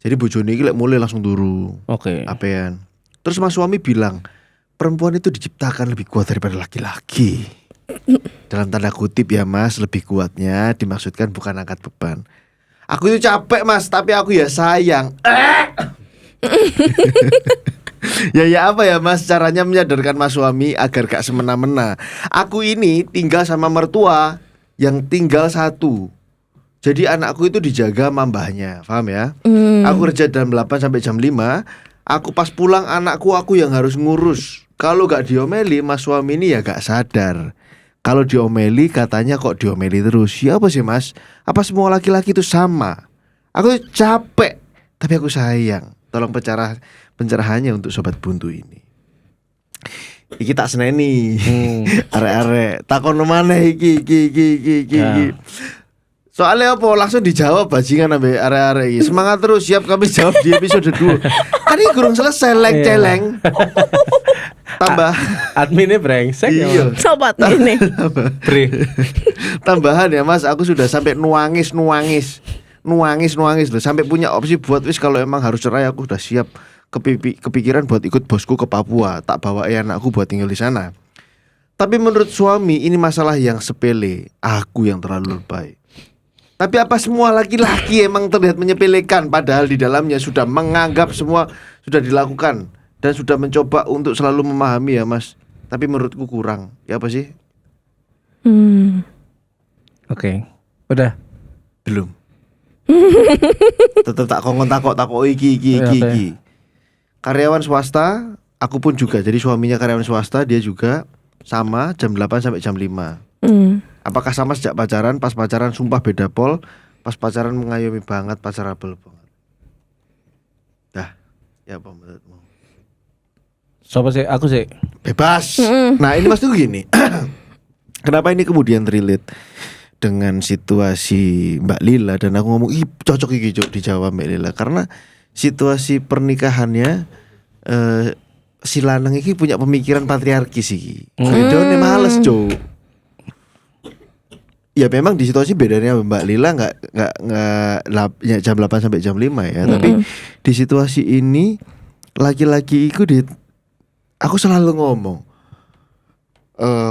[SPEAKER 1] Jadi bojone iki lek mulai langsung turu.
[SPEAKER 2] Oke.
[SPEAKER 1] HP-an. Terus mas suami bilang, perempuan itu diciptakan lebih kuat daripada laki-laki. Dalam tanda kutip ya mas, lebih kuatnya dimaksudkan bukan angkat beban. Aku itu capek mas, tapi aku ya sayang. Ya apa ya mas caranya menyadarkan mas suami agar gak semena-mena. Aku ini tinggal sama mertua yang tinggal 1. Jadi anakku itu dijaga sama mbahnya, paham ya? Aku kerja jam 8 sampai jam 5. Aku pas pulang anakku aku yang harus ngurus. Kalau gak diomeli mas suami ini ya gak sadar. Kalau diomeli katanya kok diomeli terus. Ya apa sih mas? Apa semua laki-laki itu sama? Aku capek tapi aku sayang. Tolong pencerahannya untuk sobat buntu ini. Iki tak seneni. Arek-arek takon maneh iki. Soalnya apa langsung dijawab bajingan ambe arek-arek iki. Semangat terus, siap kami jawab di episode 2. Tadi kurang selesai celeng. Tambah
[SPEAKER 2] Adminnya brengsek ya.
[SPEAKER 1] iya.
[SPEAKER 3] Sobat ini.
[SPEAKER 2] Bre.
[SPEAKER 1] Tambahan ya mas, aku sudah sampai nuangis loh, sampai punya opsi buat wis kalau emang harus cerai aku udah siap. Kepikiran buat ikut bosku ke Papua, tak bawa anakku buat tinggal di sana. Tapi menurut suami ini masalah yang sepele, aku yang terlalu lebay. Tapi apa semua laki-laki emang terlihat menyepelekan padahal di dalamnya sudah menganggap semua sudah dilakukan dan sudah mencoba untuk selalu memahami ya Mas. Tapi menurutku kurang. Ya apa sih?
[SPEAKER 2] Oke. Udah.
[SPEAKER 1] Belum. Tetep tak kongkon takok iki. Karyawan swasta, aku pun juga. Jadi suaminya karyawan swasta, dia juga sama jam 8 sampai jam 5. Apakah sama sejak pacaran? Pas pacaran sumpah beda pol. Pas pacaran mengayomi banget, pacarable banget. Dah, ya apa menurutmu?
[SPEAKER 2] Siapa sih? Aku sih.
[SPEAKER 1] Bebas. Nah ini Mas tuh gini. Kenapa ini kemudian relate dengan situasi Mbak Lila dan aku ngomong ih cocok iki Cuk dijawab Mbak Lila karena situasi pernikahannya si lanang iki punya pemikiran patriarkis iki. Bedone males Cuk. Ya memang di situasi bedanya Mbak Lila nggak jam 8 sampai jam 5 ya. Tapi di situasi ini laki-laki itu aku selalu ngomong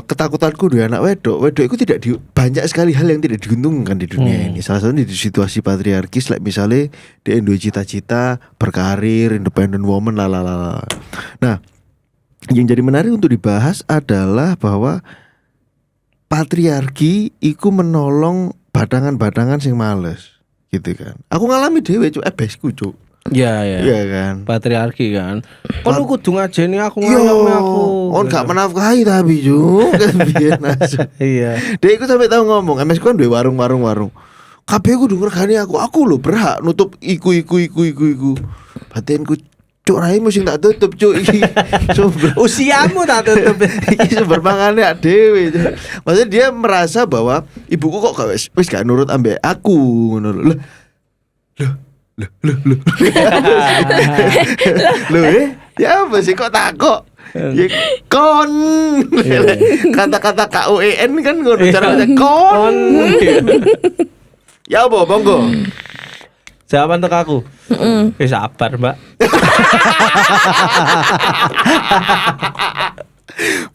[SPEAKER 1] ketakutanku dua anak wedok itu tidak banyak sekali hal yang tidak diuntungkan di dunia ini. Salah satunya di situasi patriarkis, like misalnya dia Indo cita-cita berkarir, independent woman lalala. Nah, yang jadi menarik untuk dibahas adalah bahwa patriarki iku menolong badangan-badangan sing males gitu kan. Aku ngalami dhewe Cuk, besku Cuk.
[SPEAKER 2] Iya.
[SPEAKER 1] Iya kan.
[SPEAKER 2] Patriarki kan. Kon lu kudu ngajeni aku ngayomi aku.
[SPEAKER 1] On gak menafkahi tapi Cuk. Kan biyen asu.
[SPEAKER 2] Iya.
[SPEAKER 1] Dia iku sampai tahu ngomong, MS ku kan duwe warung. Kabeh kudu ngergani aku lho berhak nutup iku. Batinku Cuk raimu sing tak tutup Cuk iki.
[SPEAKER 2] Usiamu tak tutup.
[SPEAKER 1] Iki sumber mangane dhewe. Maksudnya dia merasa bahwa ibuku kok gak wis gak nurut ambek aku ngono lho. Loh ya apa sih kok takok? Ya kon. Kata-kata KUEN kan ngono caranya kon. Ya apa monggo.
[SPEAKER 2] Jawaban untuk aku. Sabar, Mbak.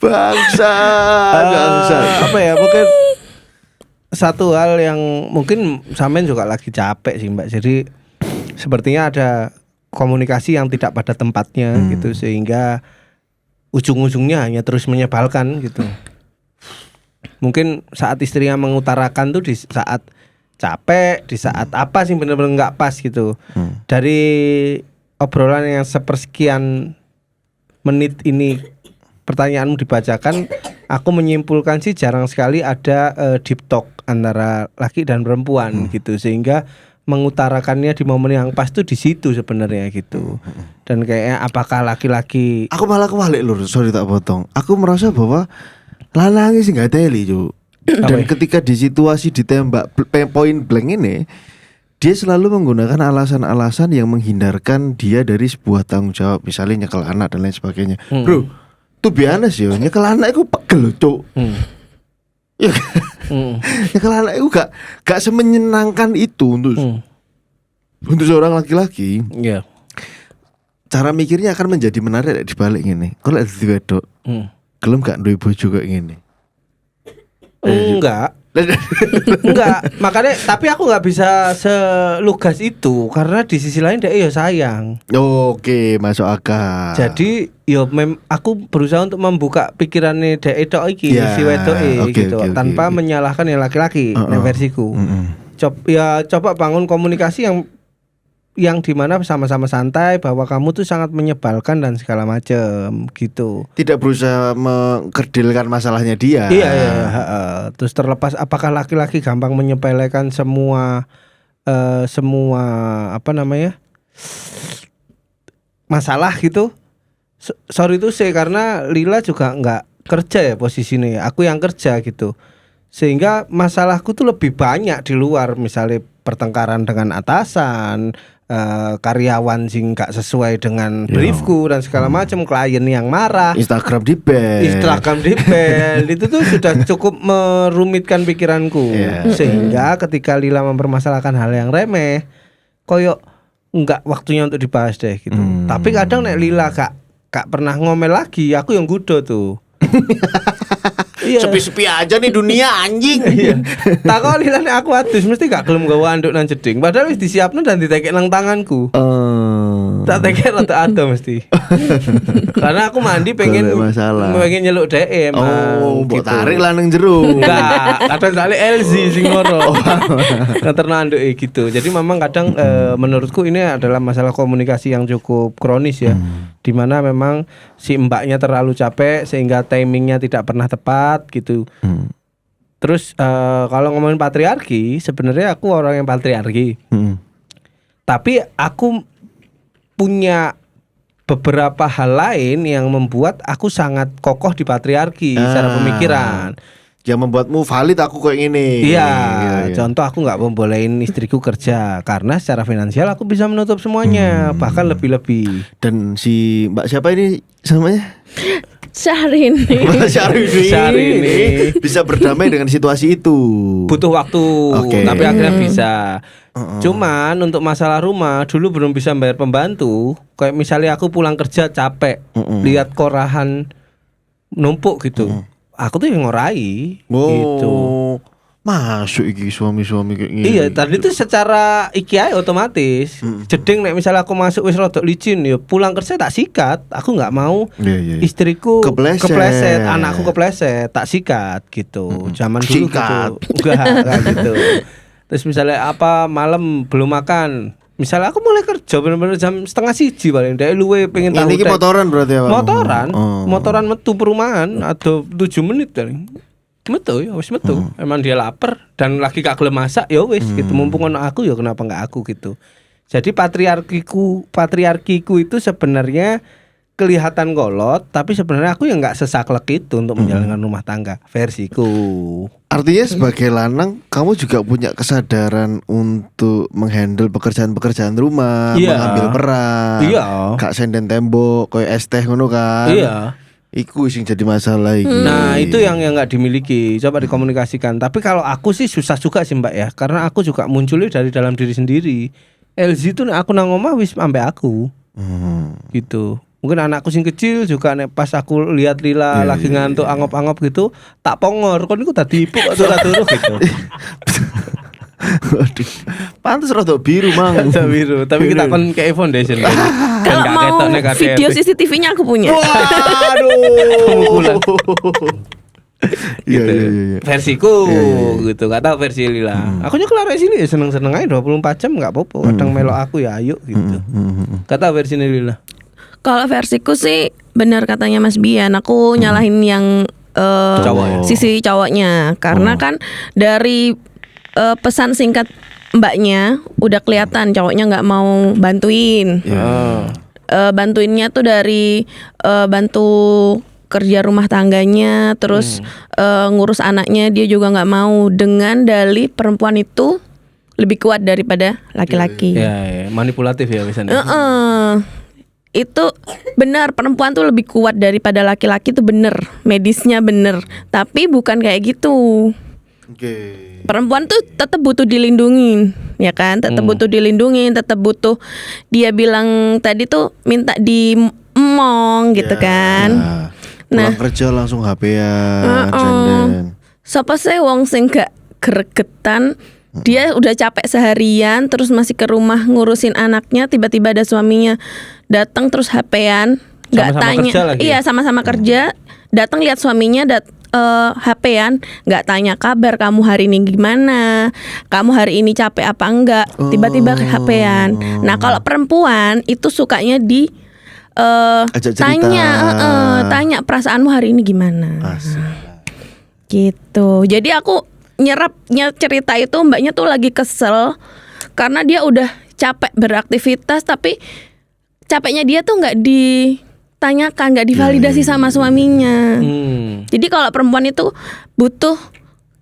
[SPEAKER 1] Bangsa.
[SPEAKER 2] Apa ya? Mungkin satu hal yang mungkin sampean juga lagi capek sih, Mbak. Jadi sepertinya ada komunikasi yang tidak pada tempatnya gitu sehingga ujung-ujungnya hanya terus menyebalkan gitu. Mungkin saat istrinya mengutarakan tuh di saat capek, di saat apa sih benar-benar nggak pas gitu. Dari obrolan yang sepersekian menit ini pertanyaanmu dibacakan, aku menyimpulkan sih jarang sekali ada deep talk antara laki dan perempuan gitu, sehingga mengutarakannya di momen yang pas tuh di situ sebenarnya gitu. Dan kayaknya apakah laki-laki,
[SPEAKER 1] aku malah kebalik lur, sorry tak potong. Aku merasa bahwa lanang sih nggak teli Cuk. Dan ketika di situasi ditembak point blank ini, dia selalu menggunakan alasan-alasan yang menghindarkan dia dari sebuah tanggung jawab, misalnya nyekel anak dan lain sebagainya. Bro, tuh biasa sih, nyekel anak itu pegel loh Cuk. Ya, nyekel anak itu gak semenyenangkan itu untuk seorang laki-laki.
[SPEAKER 2] Iya.
[SPEAKER 1] Cara mikirnya akan menjadi menarik di balik ini. Kalau ada di wedok, gelem gak duwe bojo kok ngene.
[SPEAKER 2] Enggak, makanya tapi aku nggak bisa selugas itu karena di sisi lain dia ya sayang.
[SPEAKER 1] Oke, masuk akal.
[SPEAKER 2] Jadi yo aku berusaha untuk membuka pikirannya dia itu iki si wedok gitu tanpa menyalahkan yang laki-laki versiku. Coba bangun komunikasi yang dimana sama-sama santai bahwa kamu tuh sangat menyebalkan dan segala macam gitu.
[SPEAKER 1] Tidak berusaha mengkerdilkan masalahnya dia.
[SPEAKER 2] Iya. Terus terlepas apakah laki-laki gampang menyepelekan semua apa namanya masalah gitu. Sorry tuh sih karena Lila juga nggak kerja ya posisinya. Aku yang kerja gitu. Sehingga masalahku tuh lebih banyak di luar, misalnya pertengkaran dengan atasan, karyawan sing gak sesuai dengan briefku dan segala macam, klien yang marah, Instagram di ban itu tuh sudah cukup merumitkan pikiranku. Sehingga ketika Lila mempermasalahkan hal yang remeh, koyok nggak waktunya untuk dibahas deh gitu. Tapi kadang nek Lila gak pernah ngomel lagi, aku yang gudo tuh. Iya.
[SPEAKER 1] Sepi-sepi aja nih dunia anjing.
[SPEAKER 2] Iya. Takoni lan aku adus mesti gak gelem gawa anduk nang jeding. Padahal wis disiapno dan ditekek nang tanganku. Tak tekek rada ado mesti. Karena aku mandi pengen
[SPEAKER 1] Golek masalah.
[SPEAKER 2] pengen nyeluk dhek emang.
[SPEAKER 1] Mbok tarik lah nang jero.
[SPEAKER 2] Enggak, kadang kali LZ sing ngono. Nganterno anduke gitu. Jadi memang kadang menurutku ini adalah masalah komunikasi yang cukup kronis ya. Dimana memang si mbaknya terlalu capek sehingga timingnya tidak pernah tepat gitu. Terus kalau ngomongin patriarki, sebenarnya aku orang yang patriarki. Tapi aku punya beberapa hal lain yang membuat aku sangat kokoh di patriarki secara pemikiran.
[SPEAKER 1] Yang membuatmu valid aku kayak gini.
[SPEAKER 2] Iya, contoh aku nggak membolehin istriku kerja karena secara finansial aku bisa menutup semuanya, bahkan lebih-lebih.
[SPEAKER 1] Dan si Mbak siapa ini namanya?
[SPEAKER 3] Syahrini.
[SPEAKER 1] Mbak Syahrini
[SPEAKER 2] Syahrini.
[SPEAKER 1] bisa berdamai dengan situasi itu.
[SPEAKER 2] Butuh waktu,
[SPEAKER 1] Oke.
[SPEAKER 2] tapi akhirnya bisa. Cuman untuk masalah rumah dulu belum bisa bayar pembantu. Kayak misalnya aku pulang kerja capek, lihat korahan numpuk gitu. Aku tuh yang ngorai gitu.
[SPEAKER 1] Masuk iki suami-suami kayak gini.
[SPEAKER 2] Iya, tadi tuh secara iki ae otomatis. Jeding nek misalnya aku masuk wis rodok licin ya pulang kerja tak sikat. Aku nggak mau
[SPEAKER 1] Iya.
[SPEAKER 2] istriku
[SPEAKER 1] Kepleset.
[SPEAKER 2] anakku kepleset, tak sikat gitu. Zaman dulu
[SPEAKER 1] Sikat.
[SPEAKER 2] gitu. Enggak gitu. Terus misalnya apa malam belum makan. Misalnya aku mulai kerja bener-bener jam 12:30 paling ndek luwe pengen tahu.
[SPEAKER 1] Ini motoran berarti ya, Pak?
[SPEAKER 2] Motoran.
[SPEAKER 1] Oh.
[SPEAKER 2] Motoran metu perumahan atau 7 menit paling. Metu ya wis metu. Emang dia lapar dan lagi gak gelem masak ya wis gitu. Mumpung ono aku ya kenapa enggak aku gitu. Jadi patriarkiku itu sebenarnya kelihatan kolot, tapi sebenarnya aku yang nggak sesaklek itu untuk menjalankan rumah tangga versiku.
[SPEAKER 1] Artinya sebagai lanang kamu juga punya kesadaran untuk menghandle pekerjaan-pekerjaan rumah,
[SPEAKER 2] Iya.
[SPEAKER 1] mengambil peran.
[SPEAKER 2] Iya.
[SPEAKER 1] Gak senden tembok, koyo es teh ngono kan.
[SPEAKER 2] Iya.
[SPEAKER 1] Iku sing jadi masalah iki.
[SPEAKER 2] Nah itu yang nggak dimiliki. Coba dikomunikasikan. Tapi kalau aku sih susah juga sih Mbak ya, karena aku juga munculnya dari dalam diri sendiri. LZ itu aku nang omah wis ambek aku. Gitu. Mungkin anakku sing kecil juga nek pas aku lihat Lila lagi ngantuk angop-angop gitu, tak pongor. Kon iku dadi ibu kok ora turu gitu.
[SPEAKER 1] Waduh. Pantes rada biru, Mang.
[SPEAKER 2] Rada biru, tapi kita kon kayak foundation.
[SPEAKER 3] Kalau mau video CCTV-nya aku punya.
[SPEAKER 2] Pemukulan.
[SPEAKER 1] Iya,
[SPEAKER 2] Gitu.
[SPEAKER 1] iya, iya.
[SPEAKER 2] Versiku gitu, gak tahu versi Lila. Aku juga versi Lila seneng-seneng aja 24 jam gak apa-apa. Kadang melok aku ya ayo gitu. Gak tahu versi Lila.
[SPEAKER 3] Kalau versiku sih benar katanya Mas Bian, aku nyalahin yang
[SPEAKER 2] Cowok ya?
[SPEAKER 3] sisi cowoknya karena kan dari pesan singkat mbaknya udah kelihatan cowoknya nggak mau bantuin. Bantuinnya tuh dari bantu kerja rumah tangganya, terus ngurus anaknya dia juga nggak mau dengan dalih perempuan itu lebih kuat daripada laki-laki.
[SPEAKER 2] Ya, manipulatif ya misalnya.
[SPEAKER 3] Itu benar, perempuan tuh lebih kuat daripada laki-laki, itu bener, medisnya bener, tapi bukan kayak gitu. Perempuan tuh tetap butuh dilindungin, ya kan, tetap butuh dilindungin, tetap butuh dia bilang tadi tuh minta diemong gitu kan.
[SPEAKER 1] Pulang kerja langsung HP-an, senden.
[SPEAKER 3] Siapa sih wong sing gak gregetan. Dia udah capek seharian terus masih ke rumah ngurusin anaknya, tiba-tiba ada suaminya datang terus HP-an, nggak
[SPEAKER 2] Sama-sama
[SPEAKER 3] tanya.
[SPEAKER 2] kerja lagi.
[SPEAKER 3] Iya, sama-sama kerja. Datang lihat suaminya HP-an, nggak tanya kabar kamu hari ini gimana, kamu hari ini capek apa enggak, tiba-tiba HP-an. Nah, kalau perempuan itu sukanya di
[SPEAKER 1] Ajak cerita.
[SPEAKER 3] tanya perasaanmu hari ini gimana.
[SPEAKER 1] Asik.
[SPEAKER 3] Gitu. Jadi aku nyerapnya cerita itu mbaknya tuh lagi kesel karena dia udah capek beraktivitas tapi capeknya dia tuh nggak ditanyakan, nggak divalidasi sama suaminya. Jadi kalau perempuan itu butuh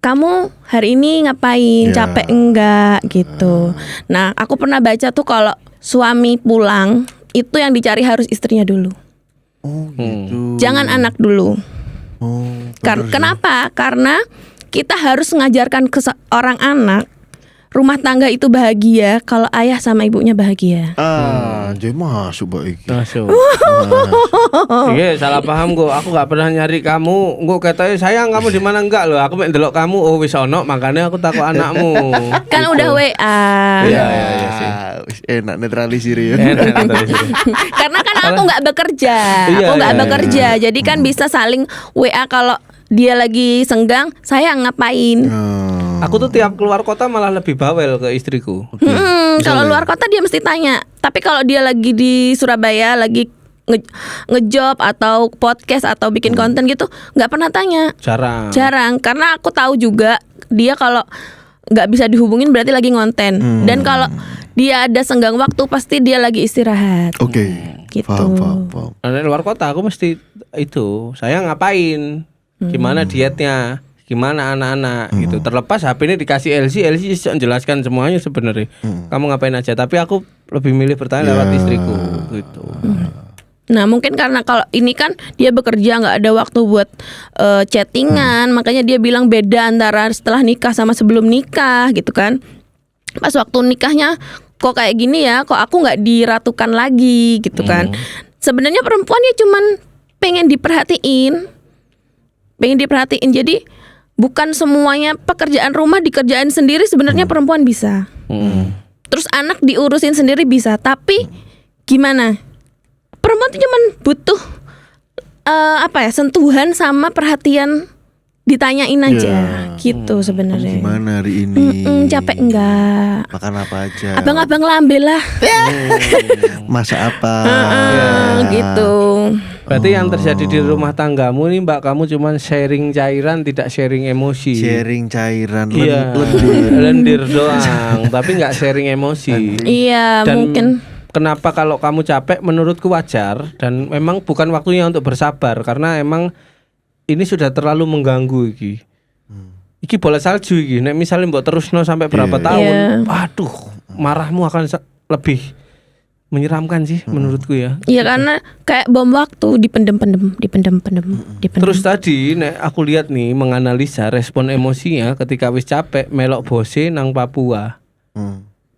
[SPEAKER 3] kamu hari ini ngapain, capek enggak gitu. Nah aku pernah baca tuh kalau suami pulang itu yang dicari harus istrinya dulu.
[SPEAKER 1] Gitu.
[SPEAKER 3] Jangan anak dulu. Kenapa? Karena kita harus mengajarkan ke seorang anak rumah tangga itu bahagia kalau ayah sama ibunya bahagia.
[SPEAKER 1] Jadi masuk Mbak iki.
[SPEAKER 2] Masuk. Iya, salah paham kok. Aku gak pernah nyari kamu. Kok katanya sayang kamu di mana enggak loh. Aku mek ndelok kamu wis ono, makanya aku takut anakmu.
[SPEAKER 3] Kan udah WA.
[SPEAKER 2] Iya sih.
[SPEAKER 1] Enak netralisir ya.
[SPEAKER 3] Karena kan aku nggak bekerja,
[SPEAKER 2] Iya,
[SPEAKER 3] aku nggak
[SPEAKER 2] iya,
[SPEAKER 3] bekerja, jadi kan bisa saling WA kalau dia lagi senggang, saya ngapain?
[SPEAKER 2] Aku tuh tiap keluar kota malah lebih bawel ke istriku.
[SPEAKER 3] Kalau luar kota dia mesti tanya, tapi kalau dia lagi di Surabaya, lagi ngejob atau podcast atau bikin konten gitu, nggak pernah tanya. Jarang, karena aku tahu juga dia kalau nggak bisa dihubungin berarti lagi ngonten. Dan kalau dia ada senggang waktu pasti dia lagi istirahat.
[SPEAKER 1] Oke.
[SPEAKER 3] Gitu.
[SPEAKER 1] Paham.
[SPEAKER 2] Nah, luar kota aku mesti itu, saya ngapain? Gimana dietnya? Gimana anak-anak gitu. Terlepas HP ini dikasih LC bisa menjelaskan semuanya sebenarnya. Kamu ngapain aja, tapi aku lebih milih bertanya lewat istriku gitu.
[SPEAKER 3] Nah mungkin karena kalau ini kan dia bekerja nggak ada waktu buat chattingan, makanya dia bilang beda antara setelah nikah sama sebelum nikah gitu kan. Pas waktu nikahnya kok kayak gini ya, kok aku nggak diratukan lagi gitu kan. Sebenarnya perempuan ya cuman pengen diperhatiin, jadi bukan semuanya pekerjaan rumah dikerjain sendiri sebenarnya perempuan bisa. Terus anak diurusin sendiri bisa, tapi gimana? Perempuan tuh cuman butuh sentuhan sama perhatian, ditanyain aja gitu sebenarnya.
[SPEAKER 1] Gimana hari ini?
[SPEAKER 3] Capek enggak?
[SPEAKER 1] Makan apa aja?
[SPEAKER 3] Abang-abang lambe lah.
[SPEAKER 1] Masak apa?
[SPEAKER 3] Gitu.
[SPEAKER 2] Berarti yang terjadi di rumah tanggamu nih Mbak, kamu cuman sharing cairan, tidak sharing emosi.
[SPEAKER 1] Sharing cairan,
[SPEAKER 2] Iya, lendir doang, tapi nggak sharing emosi.
[SPEAKER 3] Iya,
[SPEAKER 2] Dan
[SPEAKER 3] mungkin.
[SPEAKER 2] kenapa kalau kamu capek menurutku wajar, dan memang bukan waktunya untuk bersabar karena emang ini sudah terlalu mengganggu iki. Iki bola salju iki. Nek misalnya mbok terusno sampai berapa tahun, waduh, marahmu akan lebih menyeramkan sih menurutku ya.
[SPEAKER 3] Iya karena kayak bom waktu dipendem.
[SPEAKER 2] Terus tadi nek aku lihat nih menganalisa respon emosinya ketika wis capek melok bose nang Papua.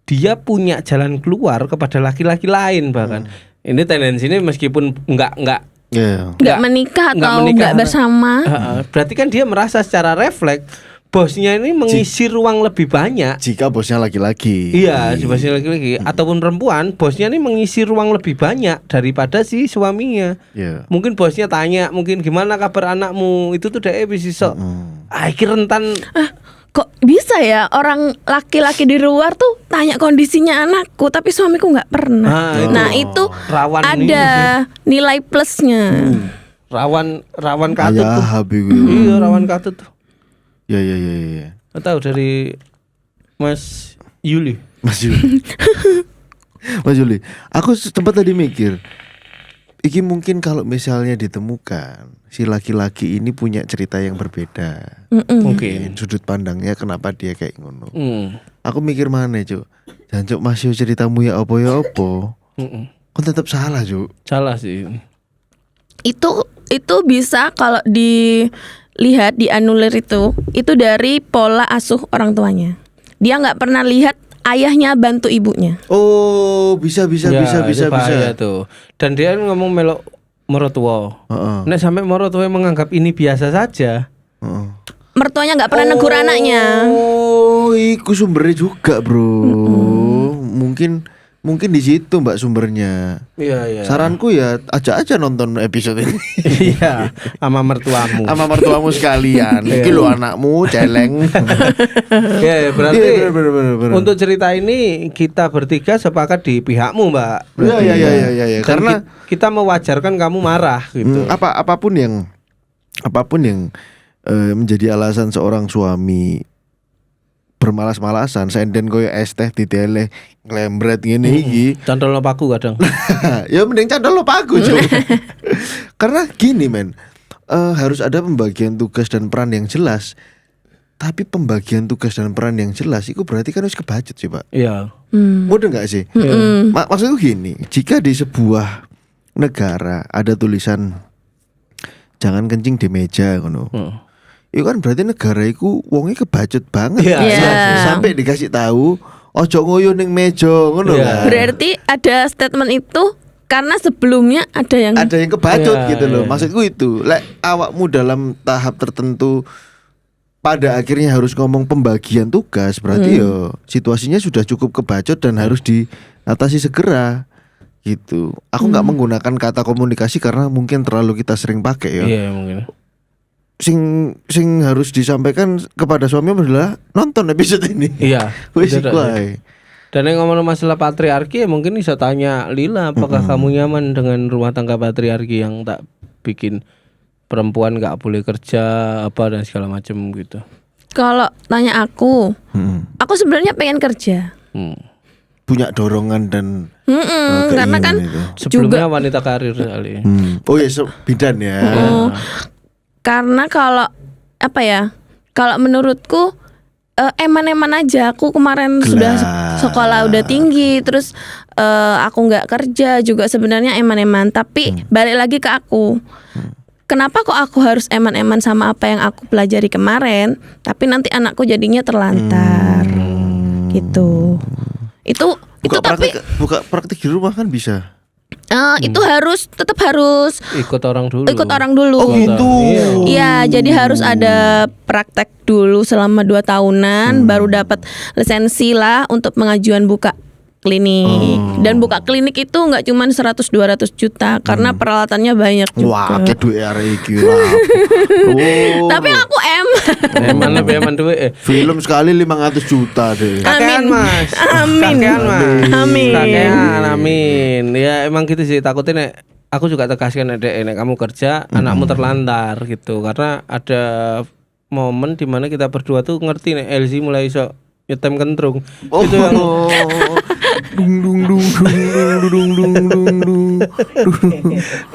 [SPEAKER 2] Dia punya jalan keluar kepada laki-laki lain bahkan. Ini tendensinya meskipun nggak
[SPEAKER 3] menikah atau nggak bersama.
[SPEAKER 2] Berarti kan dia merasa secara refleks bosnya ini mengisi ruang lebih banyak.
[SPEAKER 1] Jika bosnya laki-laki.
[SPEAKER 2] Iya, bosnya laki-laki ataupun perempuan, bosnya ini mengisi ruang lebih banyak daripada si suaminya. Mungkin bosnya tanya, mungkin gimana kabar anakmu? Itu tuh dia bisa sok. Rentan.
[SPEAKER 3] Kok bisa ya orang laki-laki di luar tuh tanya kondisinya anakku, tapi suamiku nggak pernah. Nah itu
[SPEAKER 2] rawan
[SPEAKER 3] ada nilai plusnya.
[SPEAKER 2] Rawan katut tuh. Iya, rawan katut tuh.
[SPEAKER 1] Ya.
[SPEAKER 2] Tahu dari Mas Yuli.
[SPEAKER 1] Mas Yuli, aku sempat tadi mikir, iki mungkin kalau misalnya ditemukan si laki-laki ini punya cerita yang berbeda.
[SPEAKER 2] Mungkin
[SPEAKER 1] sudut pandangnya kenapa dia kayak ngono. Aku mikir mana, Cuk? Jancuk Mas Yo ceritamu ya opo. Kan tetap salah, Cuk.
[SPEAKER 2] Salah sih.
[SPEAKER 3] Itu bisa kalau dilihat dianulir itu dari pola asuh orang tuanya. Dia nggak pernah lihat ayahnya bantu ibunya.
[SPEAKER 1] Oh, bisa.
[SPEAKER 2] Tuh. Dan dia ngomong melok mertua. Nek sampai mertua menganggap ini biasa saja.
[SPEAKER 3] Mertuanya nggak pernah negur anaknya.
[SPEAKER 1] Oh, iku sumbernya juga, Bro. Mungkin di situ Mbak sumbernya.
[SPEAKER 2] Iya.
[SPEAKER 1] Saranku ya ajak aja nonton episode ini.
[SPEAKER 2] Iya, sama mertuamu.
[SPEAKER 1] Sama mertuamu sekalian. Iki lho anakmu celeng.
[SPEAKER 2] Ya, berarti
[SPEAKER 1] bener.
[SPEAKER 2] untuk cerita ini kita bertiga sepakat di pihakmu, Mbak.
[SPEAKER 1] Iya. Karena
[SPEAKER 2] kita mewajarkan kamu marah gitu.
[SPEAKER 1] Apapun yang menjadi alasan seorang suami bermalas-malasan senden koyo es teh diteleh nglembret ngene iki.
[SPEAKER 2] Cantolno paku kadang.
[SPEAKER 1] Ya mending cantolno paku, Cuk. Karena gini, men. Harus ada pembagian tugas dan peran yang jelas. Tapi pembagian tugas dan peran yang jelas itu berarti kan harus kebacut sih, Pak.
[SPEAKER 2] Iya.
[SPEAKER 1] Mudah enggak sih? Maksudku gini, jika di sebuah negara ada tulisan jangan kencing di meja ngono. itu kan berarti negara iku wonge kebacut banget.
[SPEAKER 2] Iya.
[SPEAKER 3] Iya.
[SPEAKER 1] Sampai dikasih tahu ojo ngoyo ning meja ngono
[SPEAKER 2] Iya.
[SPEAKER 1] kan.
[SPEAKER 3] Berarti ada statement itu karena sebelumnya ada yang
[SPEAKER 1] kebacut
[SPEAKER 2] Iya,
[SPEAKER 1] gitu loh.
[SPEAKER 2] iya.
[SPEAKER 1] Maksudku itu, lek awakmu dalam tahap tertentu pada akhirnya harus ngomong pembagian tugas, berarti yo situasinya sudah cukup kebacut dan harus diatasi segera. Gitu. Aku nggak menggunakan kata komunikasi karena mungkin terlalu kita sering pakai ya.
[SPEAKER 2] Iya mungkin.
[SPEAKER 1] Sing harus disampaikan kepada suami adalah nonton episode ini.
[SPEAKER 2] Iya.
[SPEAKER 1] Wis
[SPEAKER 2] bener,
[SPEAKER 1] iku
[SPEAKER 2] Dik.
[SPEAKER 1] ae.
[SPEAKER 2] Dan yang ngomong masalah patriarki ya mungkin bisa tanya Lila, apakah kamu nyaman dengan rumah tangga patriarki yang tak bikin perempuan nggak boleh kerja apa dan segala macam gitu.
[SPEAKER 3] kalau tanya aku sebenarnya pengen kerja.
[SPEAKER 1] Punya dorongan dan
[SPEAKER 3] Karena kan
[SPEAKER 1] keinginan itu.
[SPEAKER 2] Sebelumnya wanita karir kali.
[SPEAKER 1] Oh ya, bidan ya.
[SPEAKER 3] karena kalau apa ya? Kalau menurutku eman-eman aja. Aku kemarin sudah sekolah udah tinggi, terus aku nggak kerja juga sebenarnya eman-eman. Tapi balik lagi ke aku. Kenapa kok aku harus eman-eman sama apa yang aku pelajari kemarin? Tapi nanti anakku jadinya terlantar, gitu. Itu tapi
[SPEAKER 1] buka praktik di rumah kan bisa.
[SPEAKER 3] itu tetap harus
[SPEAKER 2] Ikut orang dulu.
[SPEAKER 3] ikut orang dulu.
[SPEAKER 1] Oh gitu.
[SPEAKER 3] Iya, jadi harus ada praktek dulu selama 2 tahunan baru dapat lisensi lah untuk pengajuan buka klinik. Dan buka klinik itu nggak cuma 100-200 juta karena peralatannya banyak juga.
[SPEAKER 1] Wah, kayak duit arek iki lah. Oh.
[SPEAKER 3] Tapi aku
[SPEAKER 2] Eman lebih eman duit.
[SPEAKER 1] Film sekali 500 juta deh.
[SPEAKER 2] Kakean Mas.
[SPEAKER 3] Amin.
[SPEAKER 2] Kakean Mas.
[SPEAKER 3] Amin.
[SPEAKER 2] Kakean amin. Ya emang gitu sih, takutnya nek aku juga tegaskan nek kamu kerja anakmu terlantar gitu. Karena ada momen dimana kita berdua tuh ngerti nek Elsie mulai iso nyetem kentrung.
[SPEAKER 1] Oh.
[SPEAKER 2] Itu yang
[SPEAKER 1] Dung dung dung dung dung dung dung dung.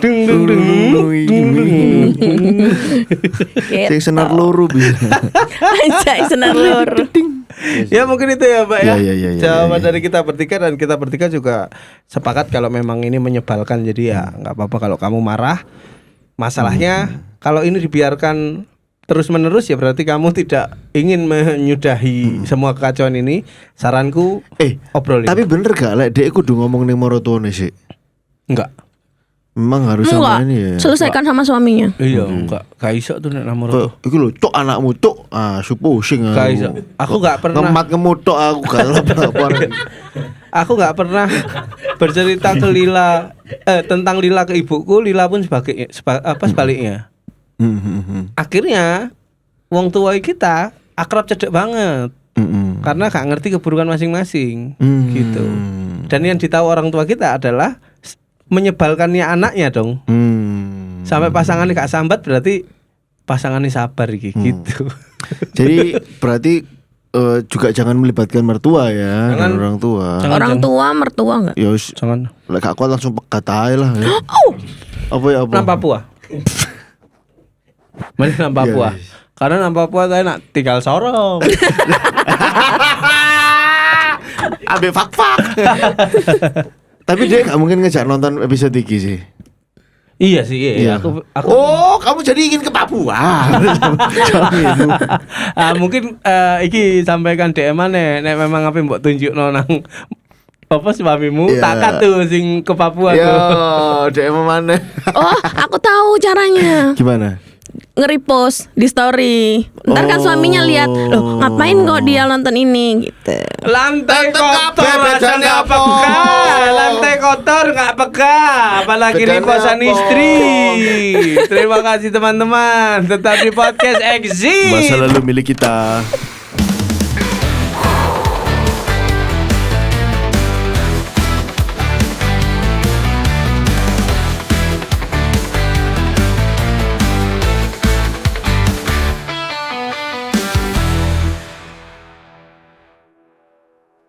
[SPEAKER 2] dung dung dung.
[SPEAKER 1] Sing senar loro bisa.
[SPEAKER 3] Ajak senar lor.
[SPEAKER 2] Ya mungkin itu ya Mbak ya,
[SPEAKER 1] Ya,
[SPEAKER 2] jawaban
[SPEAKER 1] ya.
[SPEAKER 2] dari kita bertiga, dan kita bertiga juga sepakat kalau memang ini menyebalkan. Jadi ya nggak apa-apa kalau kamu marah. Masalahnya kalau ini dibiarkan terus menerus ya berarti kamu tidak ingin menyudahi semua kekacauan ini. Saranku obrolin.
[SPEAKER 1] Tapi bener gak lek dek kudu ngomong ning maratuane sih?
[SPEAKER 2] enggak.
[SPEAKER 1] Memang harus sama ini ya.
[SPEAKER 3] Selesaikan sama suaminya.
[SPEAKER 2] Iya, enggak. Gak iso tuh nek nomor.
[SPEAKER 1] Iku lho, cok anakmu cok. Pusing aku.
[SPEAKER 2] Gak iso. Aku gak pernah.
[SPEAKER 1] Ngemat ngemutok aku gak apa-apa.
[SPEAKER 2] Aku nggak pernah bercerita ke Lila tentang Lila ke ibuku. Lila pun sebaliknya. Akhirnya wong tua kita akrab cedek banget. Karena gak ngerti keburukan masing-masing gitu. Dan yang ditahu orang tua kita adalah menyebalkannya anaknya dong. Sampai pasangannya gak sambat berarti pasangannya sabar gitu.
[SPEAKER 1] Jadi berarti juga jangan melibatkan mertua ya, dan orang tua.
[SPEAKER 3] Orang tua, mertua enggak?
[SPEAKER 1] Ya wis,
[SPEAKER 2] Jangan.
[SPEAKER 1] lek gak kuat langsung pegat ae lah ya. Apa ya apa?
[SPEAKER 2] Nang Papua. Mending nang Papua.
[SPEAKER 1] Iya.
[SPEAKER 2] Karena nang Papua saya nak tinggal sorong.
[SPEAKER 1] Abe fak. Tapi dia gak mungkin ngejak nonton episode 3 sih.
[SPEAKER 2] Iya sih, iya. Aku
[SPEAKER 1] Oh, kamu jadi ingin ke Papua.
[SPEAKER 2] mungkin iki sampaikan DM nek memang apa mbok tunjukno nang apa suamimu
[SPEAKER 1] Iya.
[SPEAKER 2] takat tuh sing ke Papua
[SPEAKER 1] Yo,
[SPEAKER 2] tuh.
[SPEAKER 1] DM mana?
[SPEAKER 3] Oh, aku tahu caranya.
[SPEAKER 1] Gimana?
[SPEAKER 3] Nge-repost di story. Ntar kan suaminya lihat, loh ngapain kok dia nonton ini gitu.
[SPEAKER 2] Lantai kotor
[SPEAKER 1] kabeh
[SPEAKER 2] rasa
[SPEAKER 1] bedane
[SPEAKER 2] nggak
[SPEAKER 1] apa?
[SPEAKER 2] peka. Lantai kotor nggak peka. Apalagi
[SPEAKER 1] Bedane
[SPEAKER 2] di kosan
[SPEAKER 1] apa?
[SPEAKER 2] istri. Terima kasih teman-teman. Tetap di podcast Exit.
[SPEAKER 1] Masa lalu milik kita.